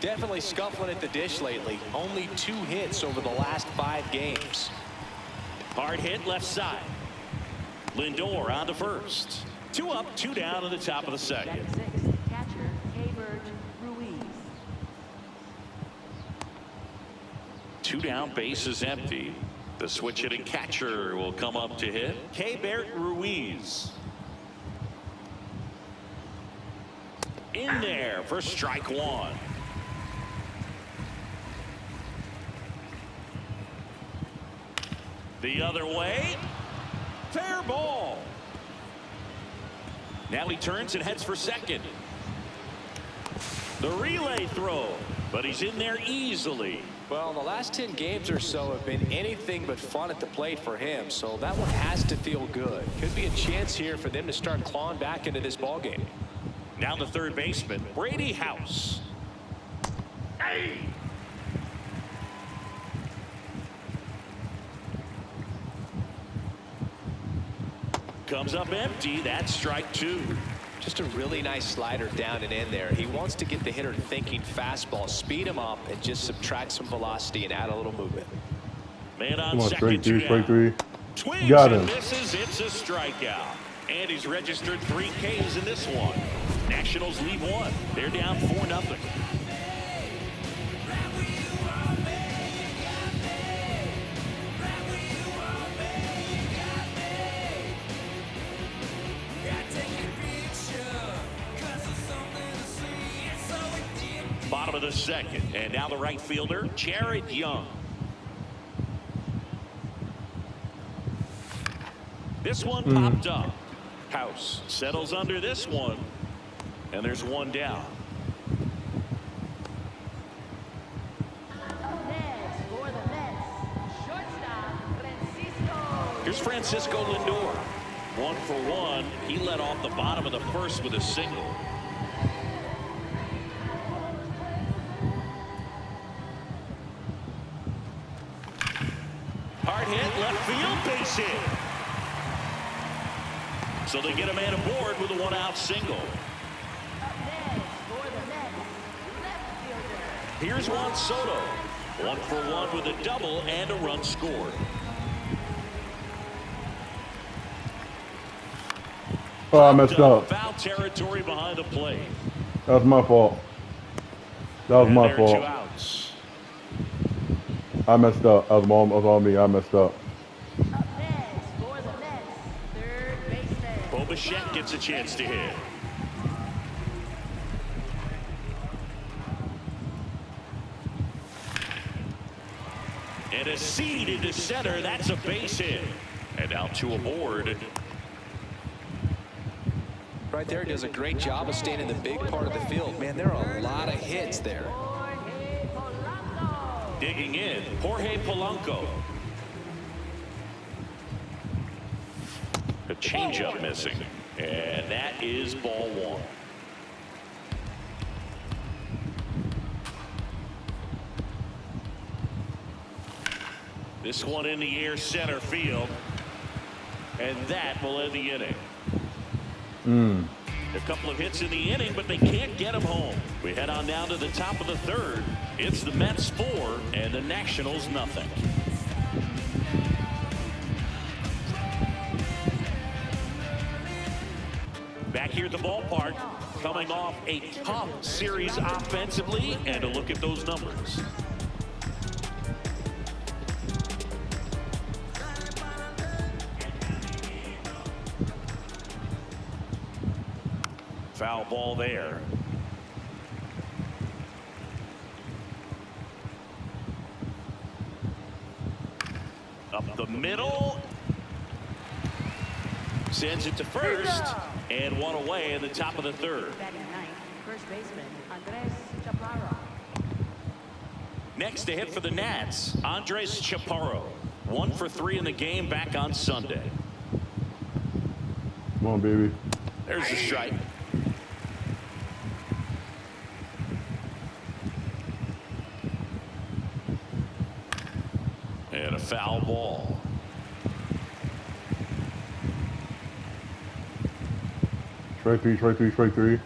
Definitely scuffling at the dish lately. Only 2 hits over the last 5 games. Hard hit left side. Lindor on to first. 2 up, 2 down in the top of the second. Catcher Ruiz. 2 down, bases empty. The switch hitting catcher will come up to hit. Ruiz. In there for strike 1. The other way. Fair ball. Now he turns and heads for second. The relay throw, but he's in there easily. Well, the last 10 games or so have been anything but fun at the plate for him, so that one has to feel good. Could be a chance here for them to start clawing back into this ballgame. Now the third baseman, Brady House. Hey! Comes up empty. That's strike 2. Just a really nice slider down and in there. He wants to get the hitter thinking fastball, speed him up, and just subtract some velocity and add a little movement. Man on Come on, second, strike three. Swings Got and him. misses. It's a strikeout. And he's registered 3 Ks in this one. Nationals leave 1. They're down 4-0. Bottom of the second, and now the right fielder, Jared Young. This one popped up. House settles under this one, and there's one down. Next for the Mets, shortstop Francisco. Here's Francisco Lindor. 1 for 1. He led off the bottom of the first with a single. Hard hit, left field, base hit. So they get a man aboard with a 1-out single. Here's Juan Soto. 1 for 1 with a double and a run scored. Oh, I messed up. Foul territory behind the plate. That was my fault. That was my fault. 2 outs. I messed up. That was on me. I messed up. Bo Bichette gets a chance to hit. And a seed into center. That's a base hit. And now 2 aboard. Right there, does a great job of staying in the big part of the field. Man, there are a lot of hits there. Digging in, Jorge Polanco. A changeup missing. And that is ball 1. This one in the air center field. And that will end the inning. A couple of hits in the inning, but they can't get him home. We head on down to the top of the third. It's the Mets 4 and the Nationals nothing. Back here at the ballpark, coming off a tough series offensively, and a look at those numbers. Foul ball there. Up the middle. Sends it to first. And one away in the top of the third. First baseman, Andres Chaparro. Next to hit for the Nats, Andres Chaparro. 1 for 3 in the game back on Sunday. Come on, baby. There's the strike. And a foul ball. Strike three, strike three, strike three.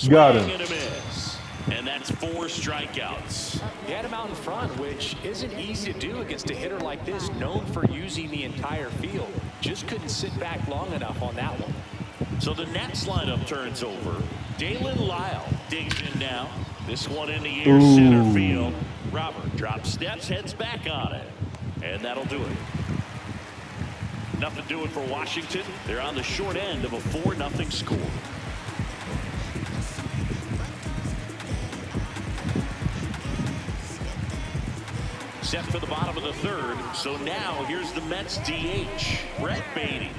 Got him. And a miss. And that's 4 strikeouts. He had him out in front, which isn't easy to do against a hitter like this, known for using the entire field. Just couldn't sit back long enough on that one. So the Nats lineup turns over. Dalen Lyle digs in now. This one in the air, center field. Robert drops steps, heads back on it. And that'll do it. Nothing doing for Washington. They're on the short end of a 4-0 score. Set for the bottom of the third. So now here's the Mets DH, Brett Beatty.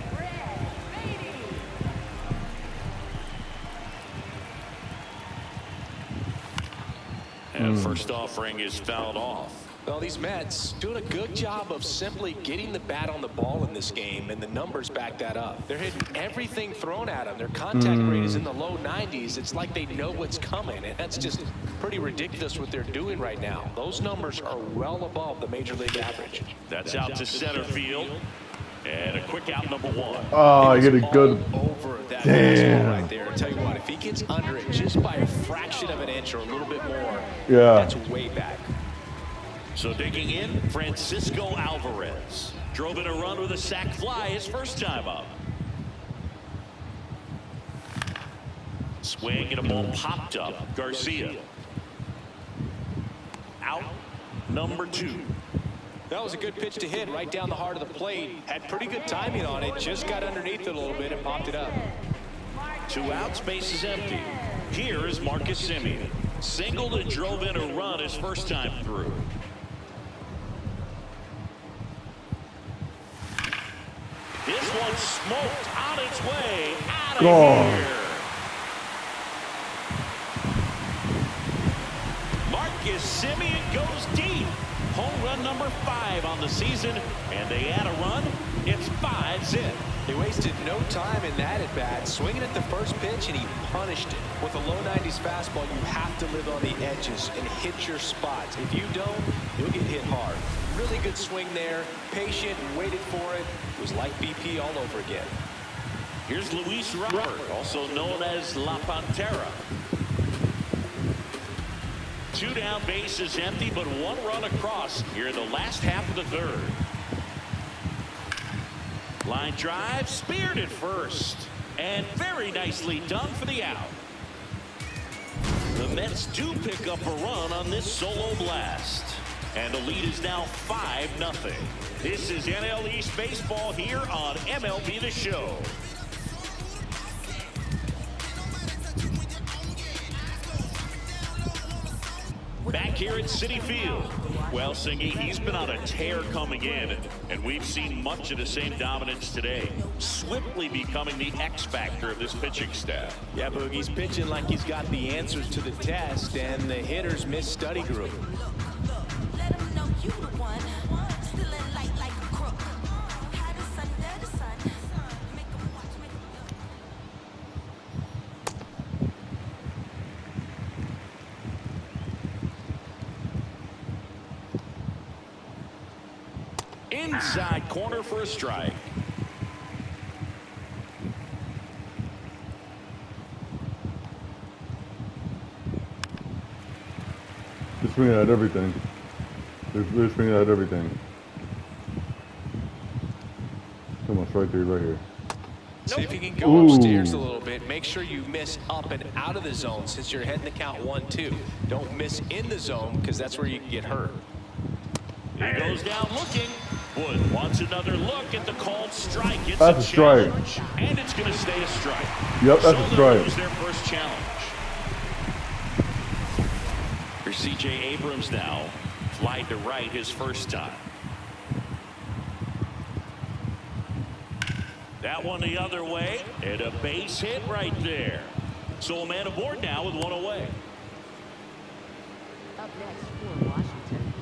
And first offering is fouled off. Well, these Mets doing a good job of simply getting the bat on the ball in this game, and the numbers back that up. They're hitting everything thrown at them. Their contact rate is in the low 90s. It's like they know what's coming, and that's just pretty ridiculous what they're doing right now. Those numbers are well above the major league average. That's out to center field. And a quick out, number 1. Oh, I get a good. Over that fastball right there. I'll tell you what, if he gets under it just by a fraction of an inch or a little bit more, that's way back. So digging in, Francisco Alvarez. Drove in a run with a sac fly his first time up. Swing and a ball popped up. Garcia. Out, number 2. That was a good pitch to hit right down the heart of the plate. Had pretty good timing on it. Just got underneath it a little bit and popped it up. 2 outs, base is empty. Here is Marcus Semien. Singled and drove in a run his first time through. This one smoked on its way out of here. Marcus Semien goes deep. Home run number 5 on the season, and they add a run. It's 5 zip. He wasted no time in that at bat, swinging at the first pitch, and he punished it. With a low 90s fastball, you have to live on the edges and hit your spots. If you don't, you'll get hit hard. Really good swing there, patient and waited for it. It was like BP all over again. Here's Luis Robert, also known as La Pantera. 2 down, bases empty, but 1 run across here in the last half of the third. Line drive, speared at first, and very nicely done for the out. The Mets do pick up a run on this solo blast, and the lead is now 5-0. This is NL East Baseball here on MLB The Show. Back here at Citi Field. Well, Singy, he's been on a tear coming in, and we've seen much of the same dominance today. Swiftly becoming the X factor of this pitching staff. Yeah, Boogie's pitching like he's got the answers to the test, and the hitters miss study group. Inside corner for a strike. They're swinging at everything. They're swinging at everything. Come on, strike three right here. See if you can go upstairs a little bit. Make sure you miss up and out of the zone since you're heading the count 1-2. Don't miss in the zone because that's where you can get hurt. He goes down looking. Wood wants another look at the called strike. It's that's a strike. And it's going to stay a strike. Yep, that's a strike. Lose their first challenge. For C.J. Abrams now. Flied to right his first time. That one the other way. And a base hit right there. So a man aboard now with one away. Up next for Washington.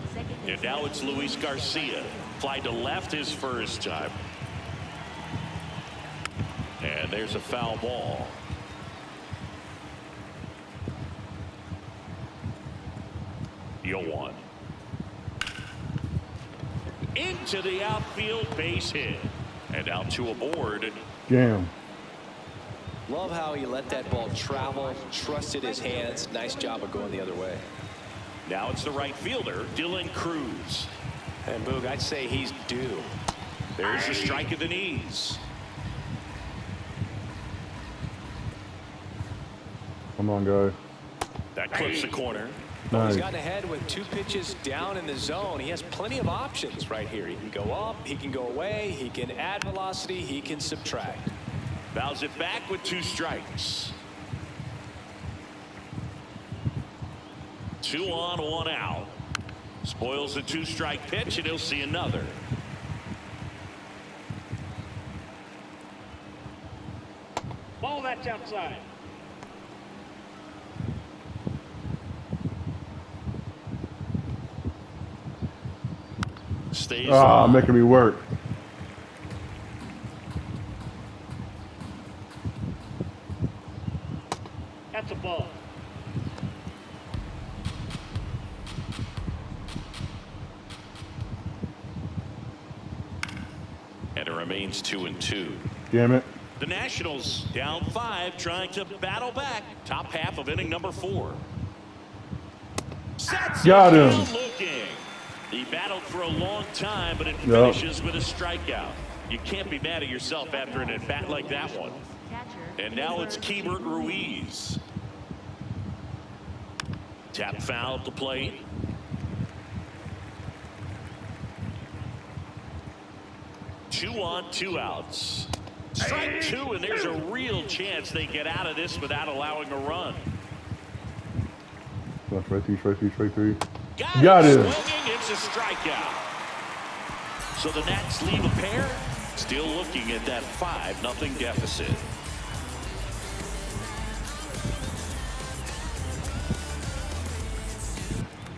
And now it's Luis Garcia. Fly to left his first time. And there's a foul ball. Yoan. Into the outfield, base hit. And now two aboard. Damn. Love how he let that ball travel, trusted his hands. Nice job of going the other way. Now it's the right fielder, Dylan Cruz. And Boog, I'd say he's due. There's a strike at the knees. Come on, guys. That clips the corner. Nice. He's gotten ahead with 2 pitches down in the zone. He has plenty of options right here. He can go up, he can go away, he can add velocity, he can subtract. Fouls it back with 2 strikes. 2 on, 1 out. Spoils the 2-strike pitch, and he'll see another. Ball, that's outside. Stays making me work. That's a ball. And it remains 2-2. Damn it. The Nationals down 5, trying to battle back. Top half of inning number 4. Sets got him. Looking. He battled for a long time, but it finishes with a strikeout. You can't be mad at yourself after an at-bat like that one. And now it's Keibert Ruiz. Tap foul at the plate. Two on, 2 outs. Strike 2, and there's a real chance they get out of this without allowing a run. Strike three. Got it. Swinging, it's a strikeout. So the Nats leave a pair. Still looking at that 5-0 deficit.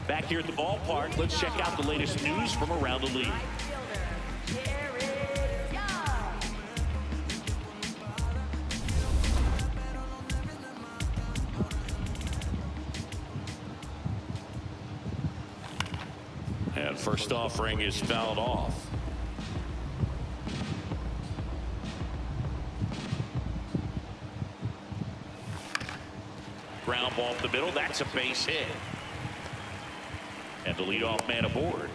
Back here at the ballpark, let's check out the latest news from around the league. And first offering is fouled off. Ground ball up the middle. That's a base hit. And the leadoff man aboard.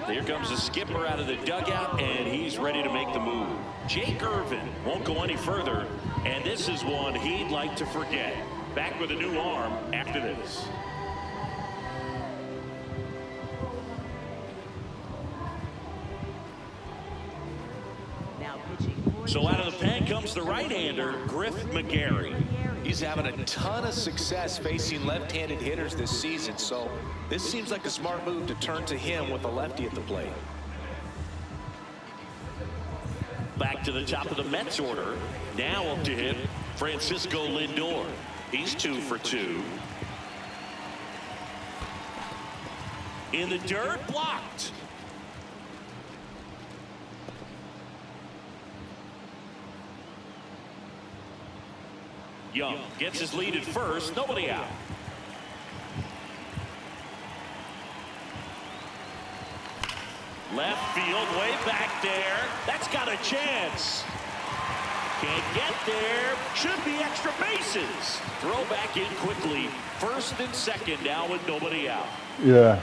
Here comes the skipper out of the dugout, and he's ready to make the move. Jake Irvin won't go any further, and this is one he'd like to forget. Back with a new arm after this. So out of the pen comes the right-hander, Griff McGarry. He's having a ton of success facing left-handed hitters this season, so this seems like a smart move to turn to him with a lefty at the plate. Back to the top of the Mets order. Now up to hit Francisco Lindor. He's 2 for 2. In the dirt, blocked. Young gets his lead at first. Nobody out. Left field, way back there. That's got a chance. Can't get there. Should be extra bases. Throw back in quickly. First and second now with nobody out. Yeah.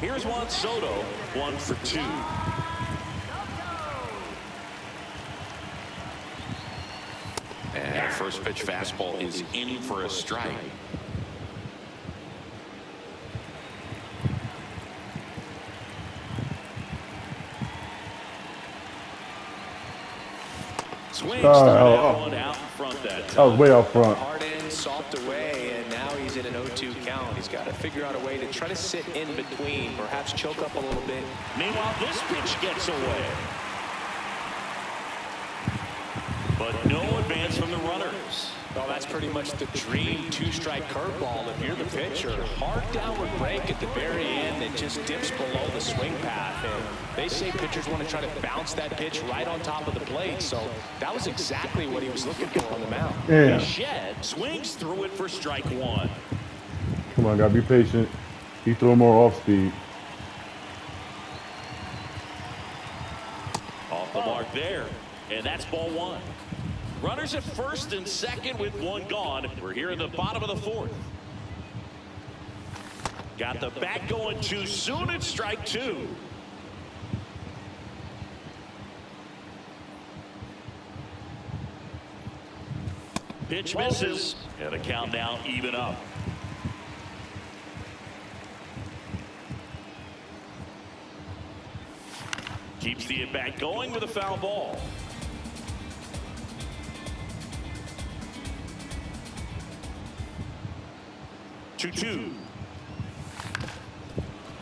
Here's Juan Soto, 1 for 2. And first pitch fastball is in for a strike. Swings one out in front that time. I was way out front. Hard in, soft away, and now he's in an 0-2 count. He's got to figure out a way to try to sit in between, perhaps choke up a little bit. Meanwhile, this pitch gets away. But no advance from the runners. Well, that's pretty much the dream two-strike curveball if you're the pitcher. Hard downward break at the very end that just dips below the swing path. And they say pitchers want to try to bounce that pitch right on top of the plate. So that was exactly what he was looking for on the mound. Yeah. Shed swings through it for strike one. Come on, gotta be patient. He threw more off speed. Off the mark there. And that's ball one. Runners at first and second with one gone. We're here in the bottom of the fourth. Got the bat going too soon. It's strike two. Pitch misses. And the count now even up. Keeps the at bat going with a foul ball. 2-2.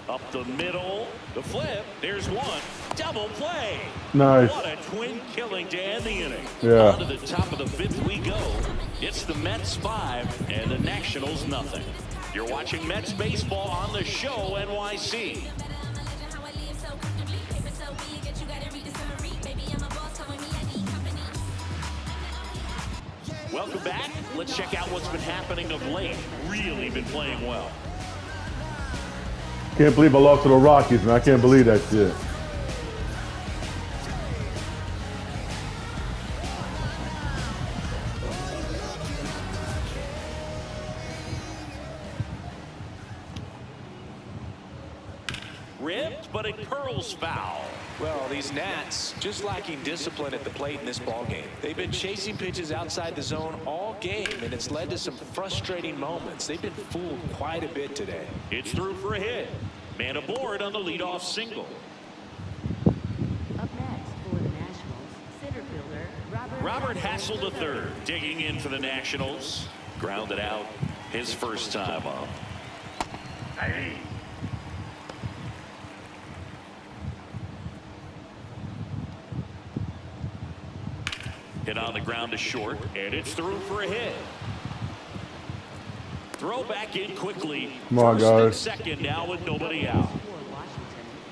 Up the middle. The flip. There's one. Double play. Nice. What a twin killing to end the inning. Yeah. On to the top of the fifth we go. It's the Mets 5 and the Nationals nothing. You're watching Mets baseball on the show NYC. Welcome back. Let's check out what's been happening of late. Really been playing well. Can't believe I lost to the Rockies, man. I can't believe that shit. Ripped, but it curls foul. Well, these Nats just lacking discipline at the plate in this ballgame. They've been chasing pitches outside the zone all game, and it's led to some frustrating moments. They've been fooled quite a bit today. It's through for a hit. Man aboard on the leadoff single. Up next for the Nationals, center fielder Robert Hassel III digging in for the Nationals. Grounded out his first time up. Hey. Hit on the ground to short, and it's through for a hit. Throw back in quickly. Come on, First and guys. second now with nobody out.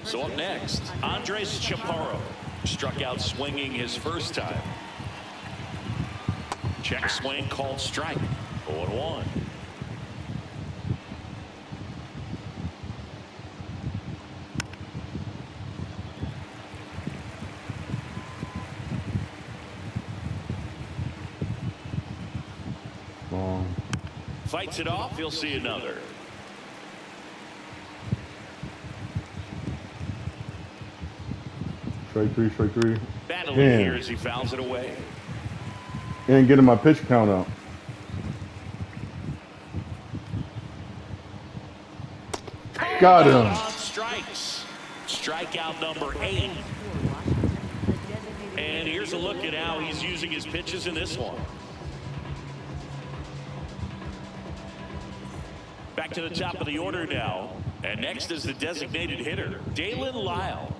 So up next, Andres Chaparro struck out swinging his first time. Check swing called strike. 0-1. Fights it off. He'll see another. Strike three, strike three. Battling Damn. here as he fouls it away. And getting my pitch count out. Got him. Strikes. Strikeout number 8. And here's a look at how he's using his pitches in this one. Back to the top of the order now. And next is the designated hitter, Dalen Lyle.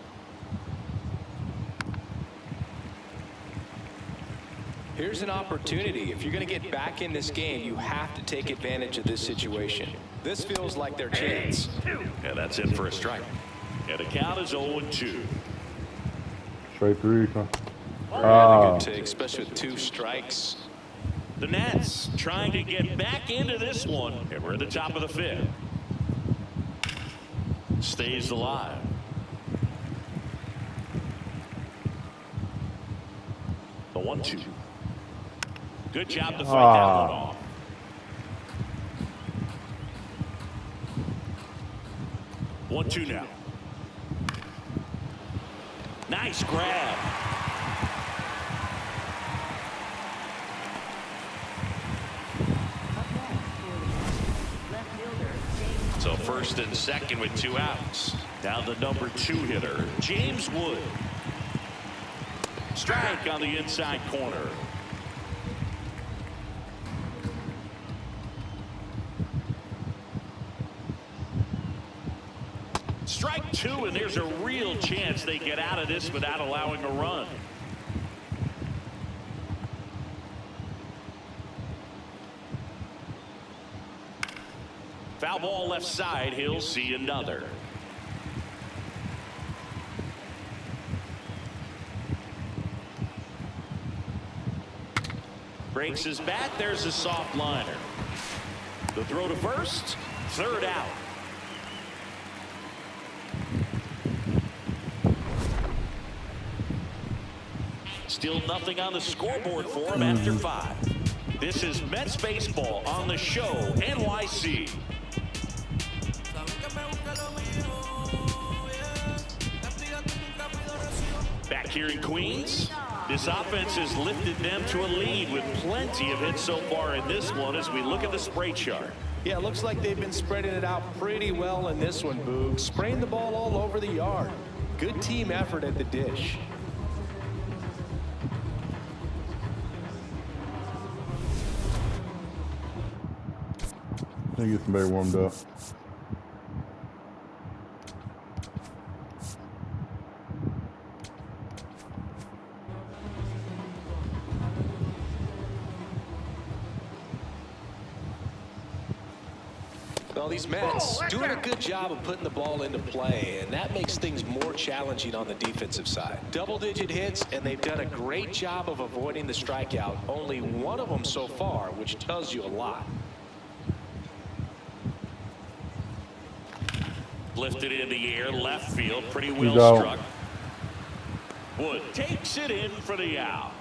Here's an opportunity. If you're going to get back in this game, you have to take advantage of this situation. This feels like their chance. And that's it for a strike. And the count is 0-2. Straight three. Really good take, especially with 2 strikes. The Nats trying to get back into this one. And we're at the top of the 5th. Stays alive. 1-2. Good job to fight that one off. One, two now. Nice grab. So first and second with 2 outs. Now the number 2 hitter, James Wood. Strike on the inside corner. Strike 2, and there's a real chance they get out of this without allowing a run. Foul ball left side. He'll see another. Breaks his bat. There's a soft liner. The throw to first. Third out. Still nothing on the scoreboard for him after 5. This is Mets baseball on the show, NYC. Back here in Queens, this offense has lifted them to a lead with plenty of hits so far in this one as we look at the spray chart. Yeah, it looks like they've been spreading it out pretty well in this one, Boog. Spraying the ball all over the yard. Good team effort at the dish. Let me get somebody warmed up. Well, these Mets doing a good job of putting the ball into play, and that makes things more challenging on the defensive side. Double-digit hits, and they've done a great job of avoiding the strikeout. Only one of them so far, which tells you a lot. Lifted in the air, left field, pretty well struck. Wood takes it in for the out.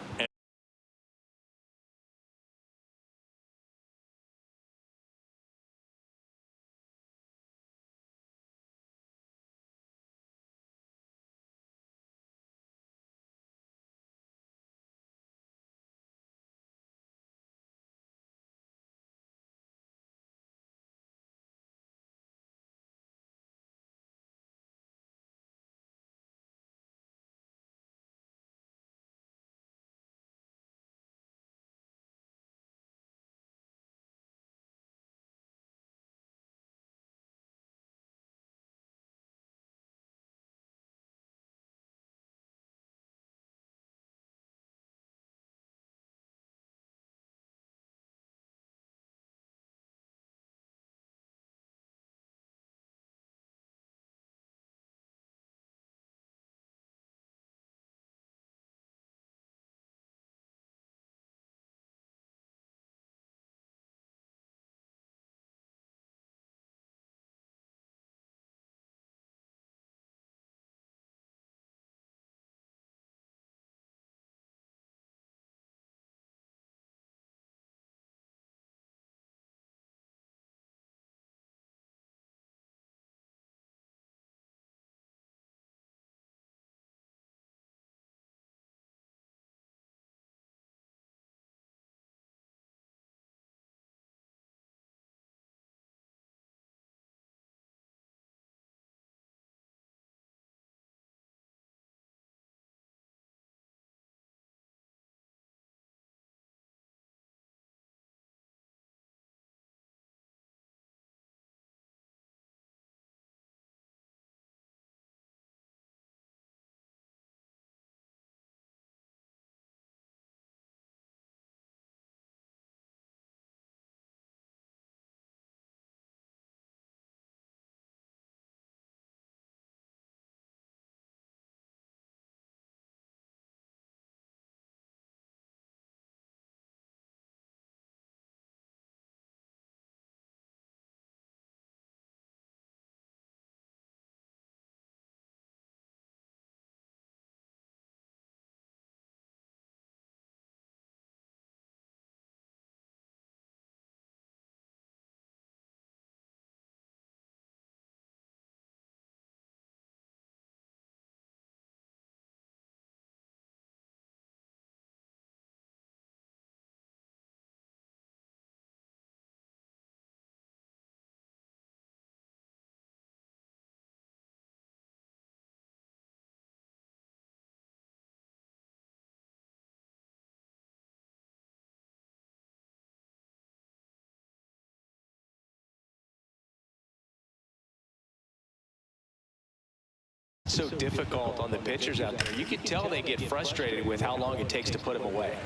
So difficult on the pitchers out there. You can tell they get frustrated with how long it takes to put him away.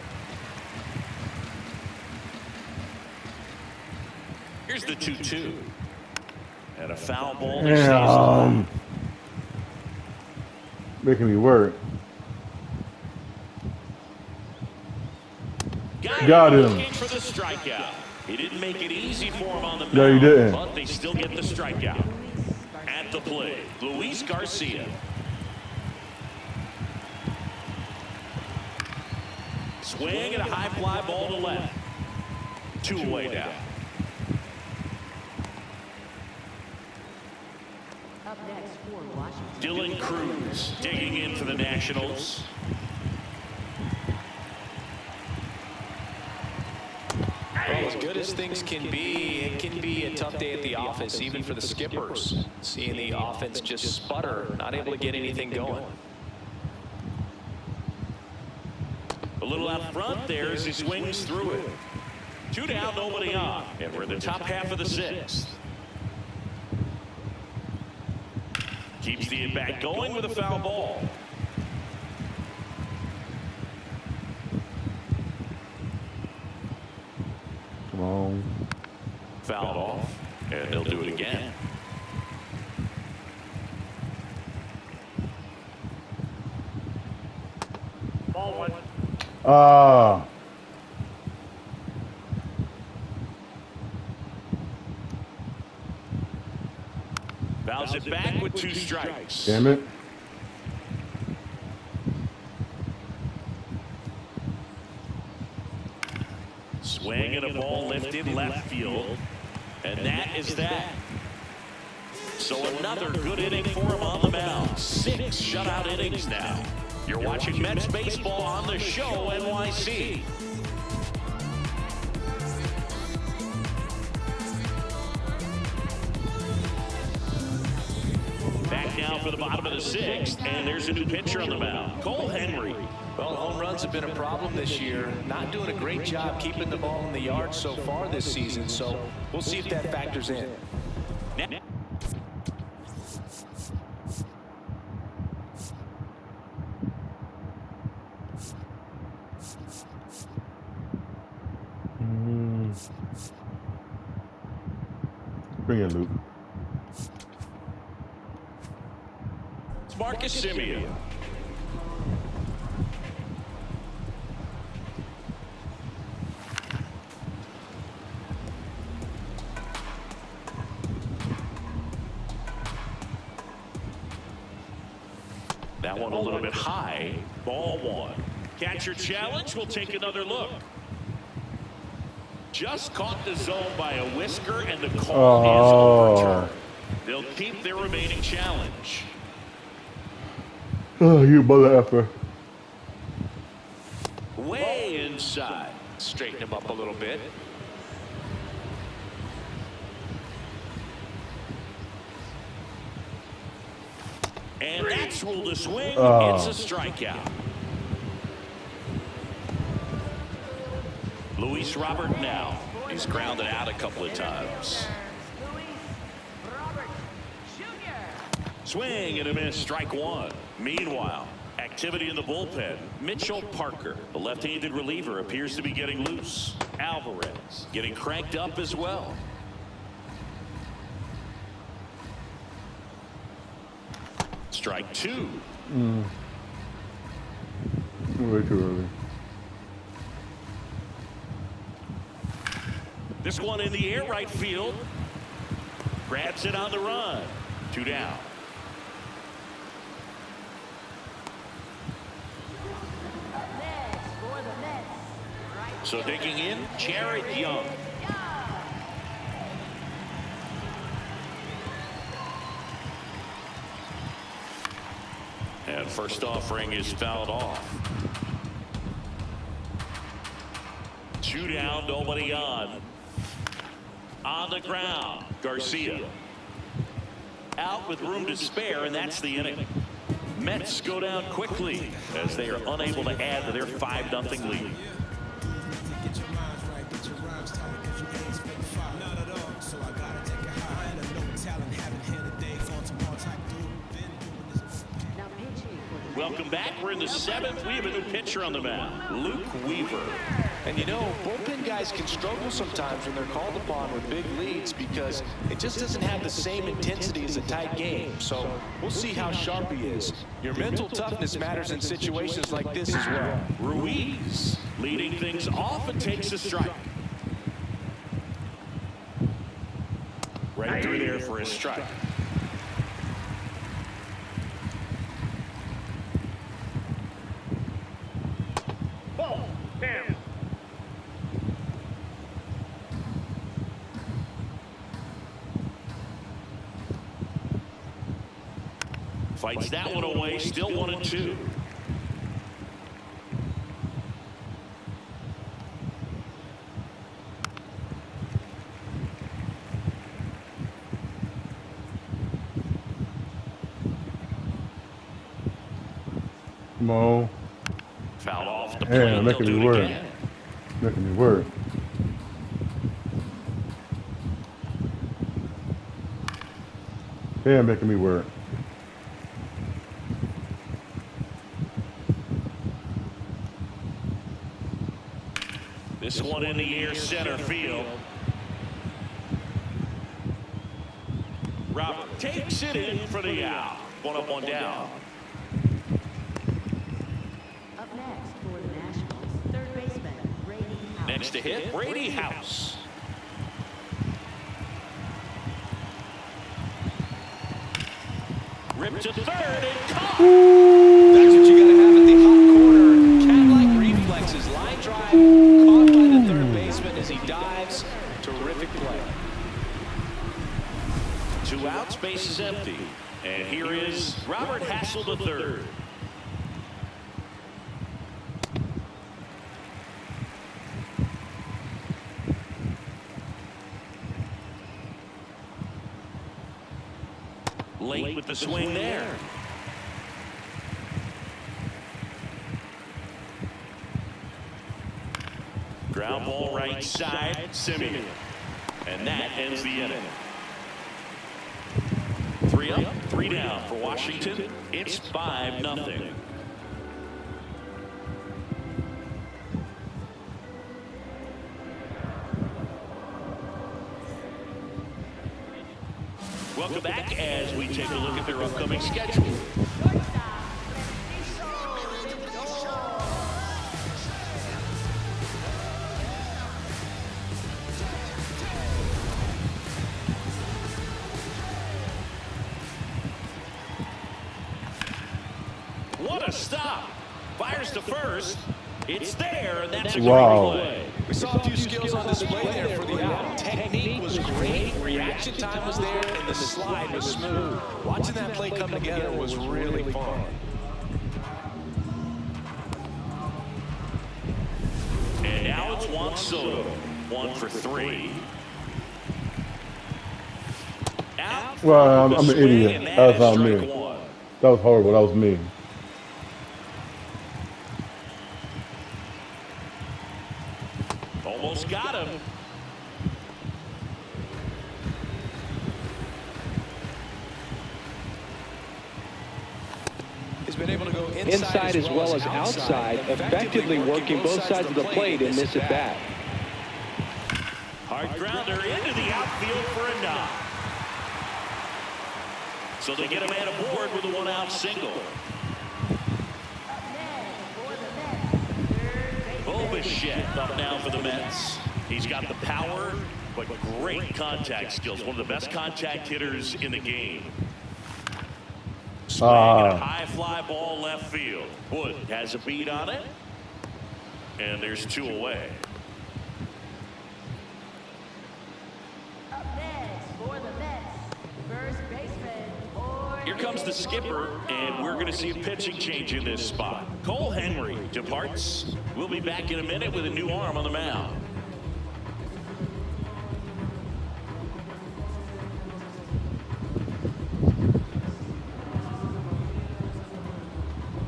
Here's the 2-2. And a foul ball that stays alive. Making me work. Got him. Looking for the strikeout. He didn't make it easy for him on the mound. No, he didn't. But they still get the strikeout. At the plate, Luis Garcia. Swing and a high fly ball to left. 2 away now. Up next for Washington. Dylan Cruz digging in for the Nationals. Well, as good as things can be, it can be a tough day at the office, even for the skippers. Seeing the offense just sputter, not able to get anything going. A little out front there as he swings through it. 2 down, nobody on. And we're in the top half of the 6th. Keeps the at-bat going with a foul ball. Come on. Fouled off, and they'll do it again. Ball 1. Ah. Fouls it back with 2 strikes. Damn it. Swing and a ball lifted left field. And that is that. So another good inning for him on the mound. 6 shutout innings now. You're watching Mets baseball on the show, NYC. Back now for the bottom of the 6th, and there's a new pitcher on the mound, Cole Henry. Well, home runs have been a problem this year. Not doing a great job keeping the ball in the yard so far this season, so we'll see if that factors in. Bring it, Luke. It's Marcus Semien. That one a little bit high. Ball 1. Catcher challenge. We'll take another look. Just caught the zone by a whisker, and the call is overturned. They'll keep their remaining challenge. Oh, you mother effer. Way inside. Straighten him up a little bit. And that's ruled a swing. It's a strikeout. Luis Robert now. He's grounded out a couple of times. Swing and a miss, strike 1. Meanwhile, activity in the bullpen. Mitchell Parker, the left-handed reliever, appears to be getting loose. Alvarez getting cranked up as well. Strike 2. Way too early. This one in the air, right field. Grabs it on the run. 2 down. So digging in, Jared Young. And first offering is fouled off. 2 down, nobody on. On the ground, Garcia. Out with room to spare, and that's the inning. Mets go down quickly as they are unable to add to their 5-0 lead. Welcome back. We're in the 7th. We have a new pitcher on the mound, Luke Weaver. And you know, bullpen guys can struggle sometimes when they're called upon with big leads because it just doesn't have the same intensity as a tight game. So we'll see how sharp he is. Your mental toughness matters in situations like this as well. Ruiz leading things off and takes a strike. Right through there for a strike. Ball. Down. Fights that one away, still 1-2. Come on. Foul off the Yeah, plate. making me work. Making me work. Yeah, making me work. This one in the air, center field. Robert takes it in for the out. One up, one down. Up next for the Nationals, third baseman, Brady House. Next to hit, Brady House. Ripped to third and caught. That's what you got to have at the hot corner. Cat-like reflexes, line drive, caught by the third baseman as he dives. Terrific play. 2 outs, base is empty. And here is Robert Hassel III. Late with the swing there. Ground ball right side, Simeon. And that ends the inning. 3 up, 3 down for Washington. It's 5-0. Welcome back as we take a look at their upcoming schedule. What a stop. Fires to first. It's there, and that's a great play. We saw a few skills on display there for the out. Technique was great, reaction time was there, and the slide was smooth. Watching that play come together was really fun. And now it's Juan Soto. 1 for 3. Out. Well, I'm an idiot. That was on me. That was horrible. That was me. Almost got him. He's been able to go inside as well as outside, effectively working both sides of the plate in this at-bat. Hard grounder into the outfield for a knock. So they get a man aboard with a 1-out single. Bichette up now for the Mets. He's got the power, but great contact skills. One of the best contact hitters in the game. Swing and a high fly ball left field. Wood has a beat on it. And there's 2 away. Up next for the Mets, first baseman. Here comes the skipper, and we're going to see a pitching change in this spot. Cole Henry departs. We'll be back in a minute with a new arm on the mound.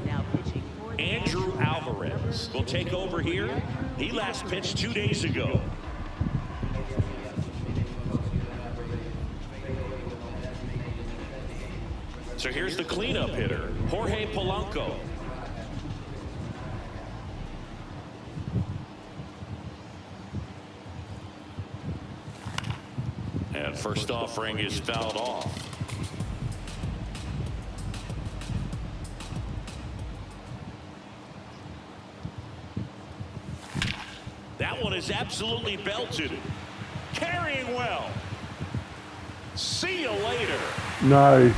Now pitching for the Andrew Alvarez will take over here. He last pitched 2 days ago. So here's the cleanup hitter, Jorge Polanco. And first offering is fouled off. That one is absolutely belted. Carrying well. See you later. Nice.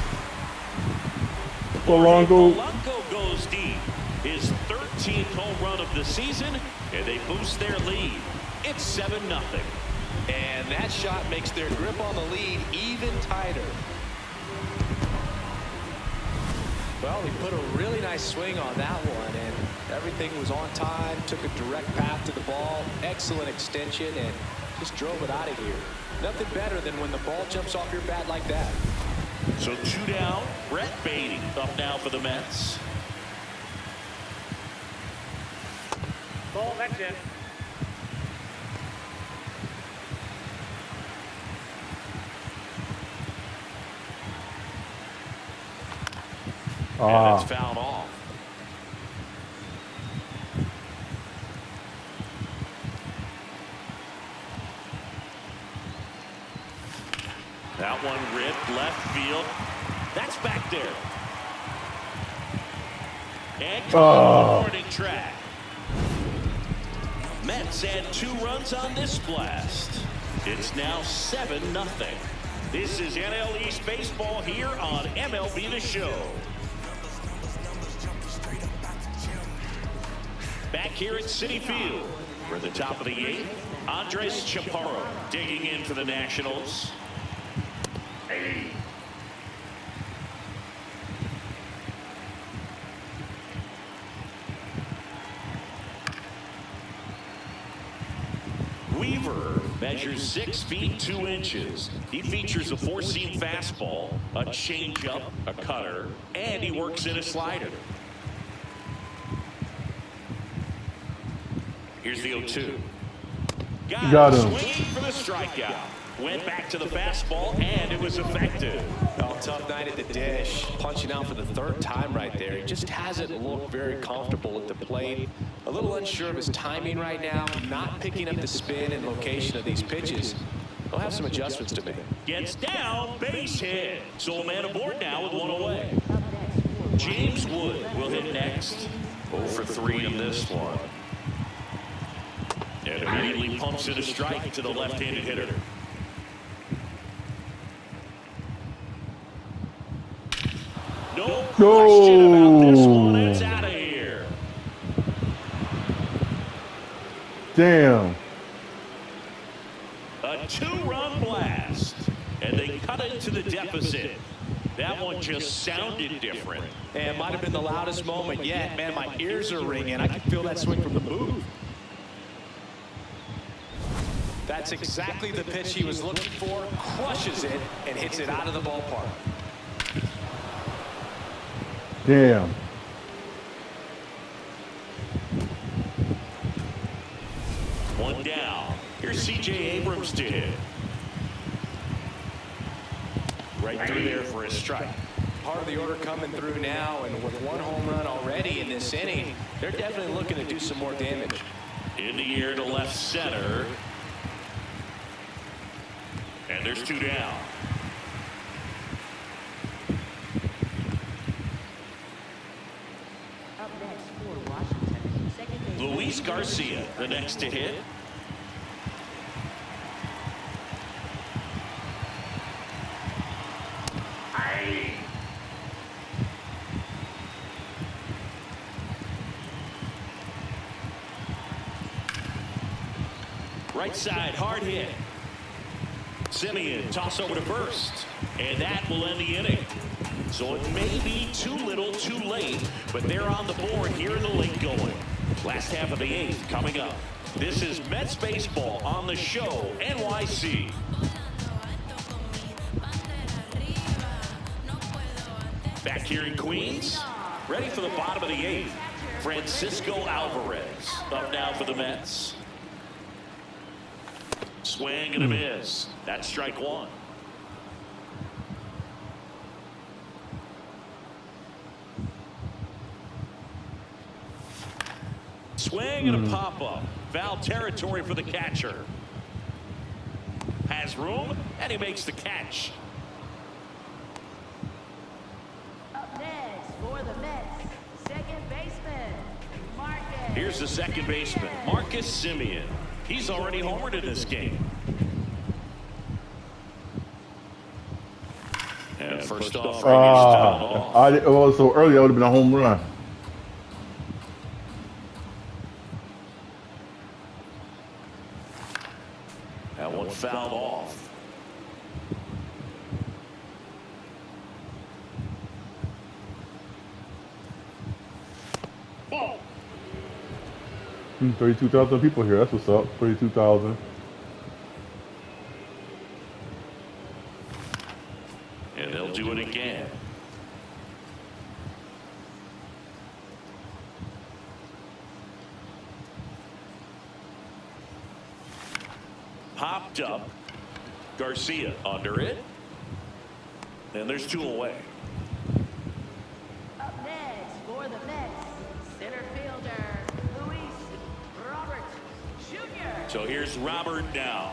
Polanco. Polanco goes deep. His 13th home run of the season, and they boost their lead. It's 7-0. And that shot makes their grip on the lead even tighter. Well, he put a really nice swing on that one, and everything was on time, took a direct path to the ball, excellent extension, and just drove it out of here. Nothing better than when the ball jumps off your bat like that. So 2 down, Brett Baty up now for the Mets. Ball, that's it. And it's fouled off. That one ripped left field. That's back there. And warning track. Mets add 2 runs on this blast. It's now 7-0. This is NL East Baseball here on MLB The Show. Back here at Citi Field, for the top of the 8th, Andres Chaparro digging in for the Nationals. Weaver measures 6 feet 2 inches. He features a 4-seam fastball, a changeup, a cutter, and he works in a slider. Here's the 0-2. Got him. Swinging for the strikeout. Went back to the fastball, and it was effective. Oh, tough night at the dish. Punching out for the 3rd time right there. He just hasn't looked very comfortable at the plate. A little unsure of his timing right now. Not picking up the spin and location of these pitches. He'll have some adjustments to make. Gets down, base hit. So a man aboard now with 1 away. James Wood will hit next. 0 for 3 in this one. And immediately pumps in a strike to the left-handed hitter. No question about this one. It's out of here. Damn. A 2-run blast. And they cut into the deficit. That one just sounded different. And it might have been the loudest moment yet. Man, my ears are ringing. I can feel that swing from the booth. That's exactly the pitch he was looking for. Crushes it and hits it out of the ballpark. Damn. One down. Here's C.J. Abrams to hit. Right through there for a strike. Part of the order coming through now, and with 1 home run already in this inning, they're definitely looking to do some more damage. In the air to left center. And there's 2 down. Up next for Washington, second base. Luis Garcia, the next to hit. Right side, hard hit. Simeon, toss over to first. And that will end the inning. So it may be too little, too late, but they're on the board here in the late going. Last half of the 8th coming up. This is Mets Baseball on the Show, NYC. Back here in Queens, ready for the bottom of the 8th. Francisco Alvarez up now for the Mets. Swing and a miss. That's strike 1. swing and a pop-up. Foul territory for the catcher. Has room, and he makes the catch. Up next for the Mets, second baseman, Marcus. Here's the second baseman, Marcus Semien. He's already homered in this game. And first off, so early, I would have been a home run. That one fouled off. Ball. 32,000 people here. That's what's up. 32,000. And they'll do it again. Popped up. Garcia under it. And there's two away. Up next for the Mets, center fielder, Luis Robert Jr. So here's Robert now.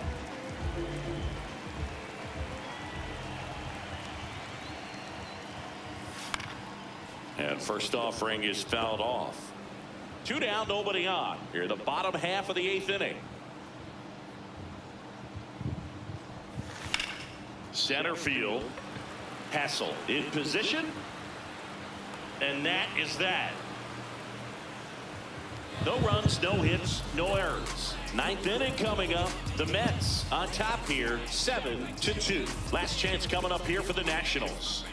And first offering is fouled off. 2 down, nobody on. Here in the bottom half of the 8th inning. Center field. Hassel in position. And that is that. No runs, no hits, no errors. 9th inning coming up. The Mets on top here, 7-2. Last chance coming up here for the Nationals.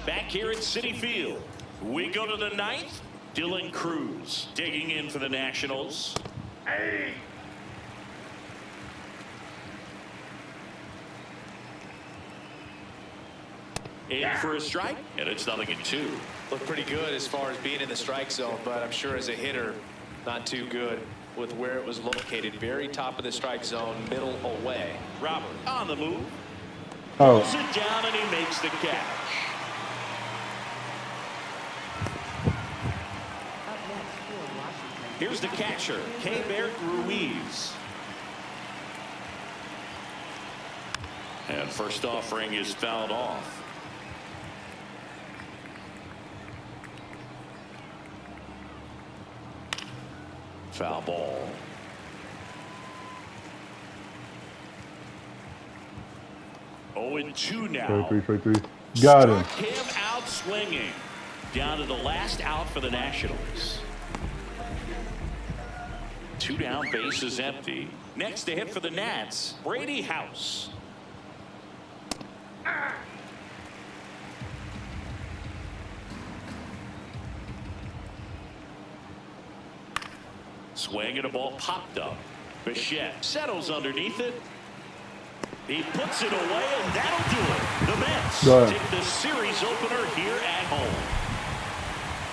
Back here at Citi Field, we go to the 9th. Dylan Cruz digging in for the Nationals. Hey. In for a strike, and it's 0-2. Looked pretty good as far as being in the strike zone, but I'm sure as a hitter, not too good with where it was located. Very top of the strike zone, middle away. Robert on the move. Oh. Pulls it down, and he makes the catch. Here's the catcher, Keibert Ruiz. And first offering is fouled off. Foul ball. Oh, and 2 now. 23. Got him. Struck him out swinging. Down to the last out for the Nationals. 2 down, base is empty. Next to hit for the Nats, Brady House. Swing and a ball popped up. Bichette settles underneath it. He puts it away, and that'll do it. The Mets take the series opener here at home.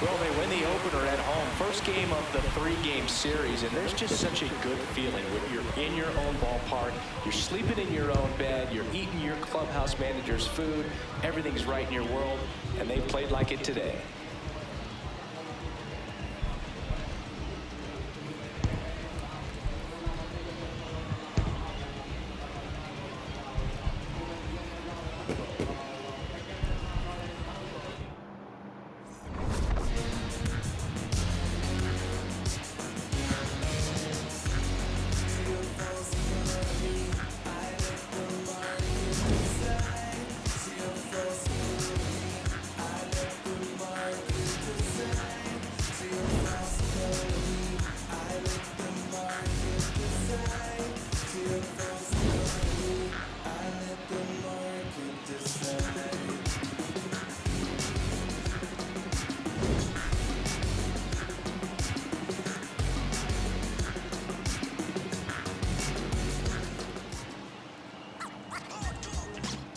Well, they win the opener at home. First game of the 3-game series, and there's just such a good feeling when you're in your own ballpark, you're sleeping in your own bed, you're eating your clubhouse manager's food, everything's right in your world, and they played like it today.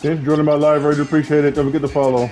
Thanks for joining my live. I really appreciate it. Don't forget to follow.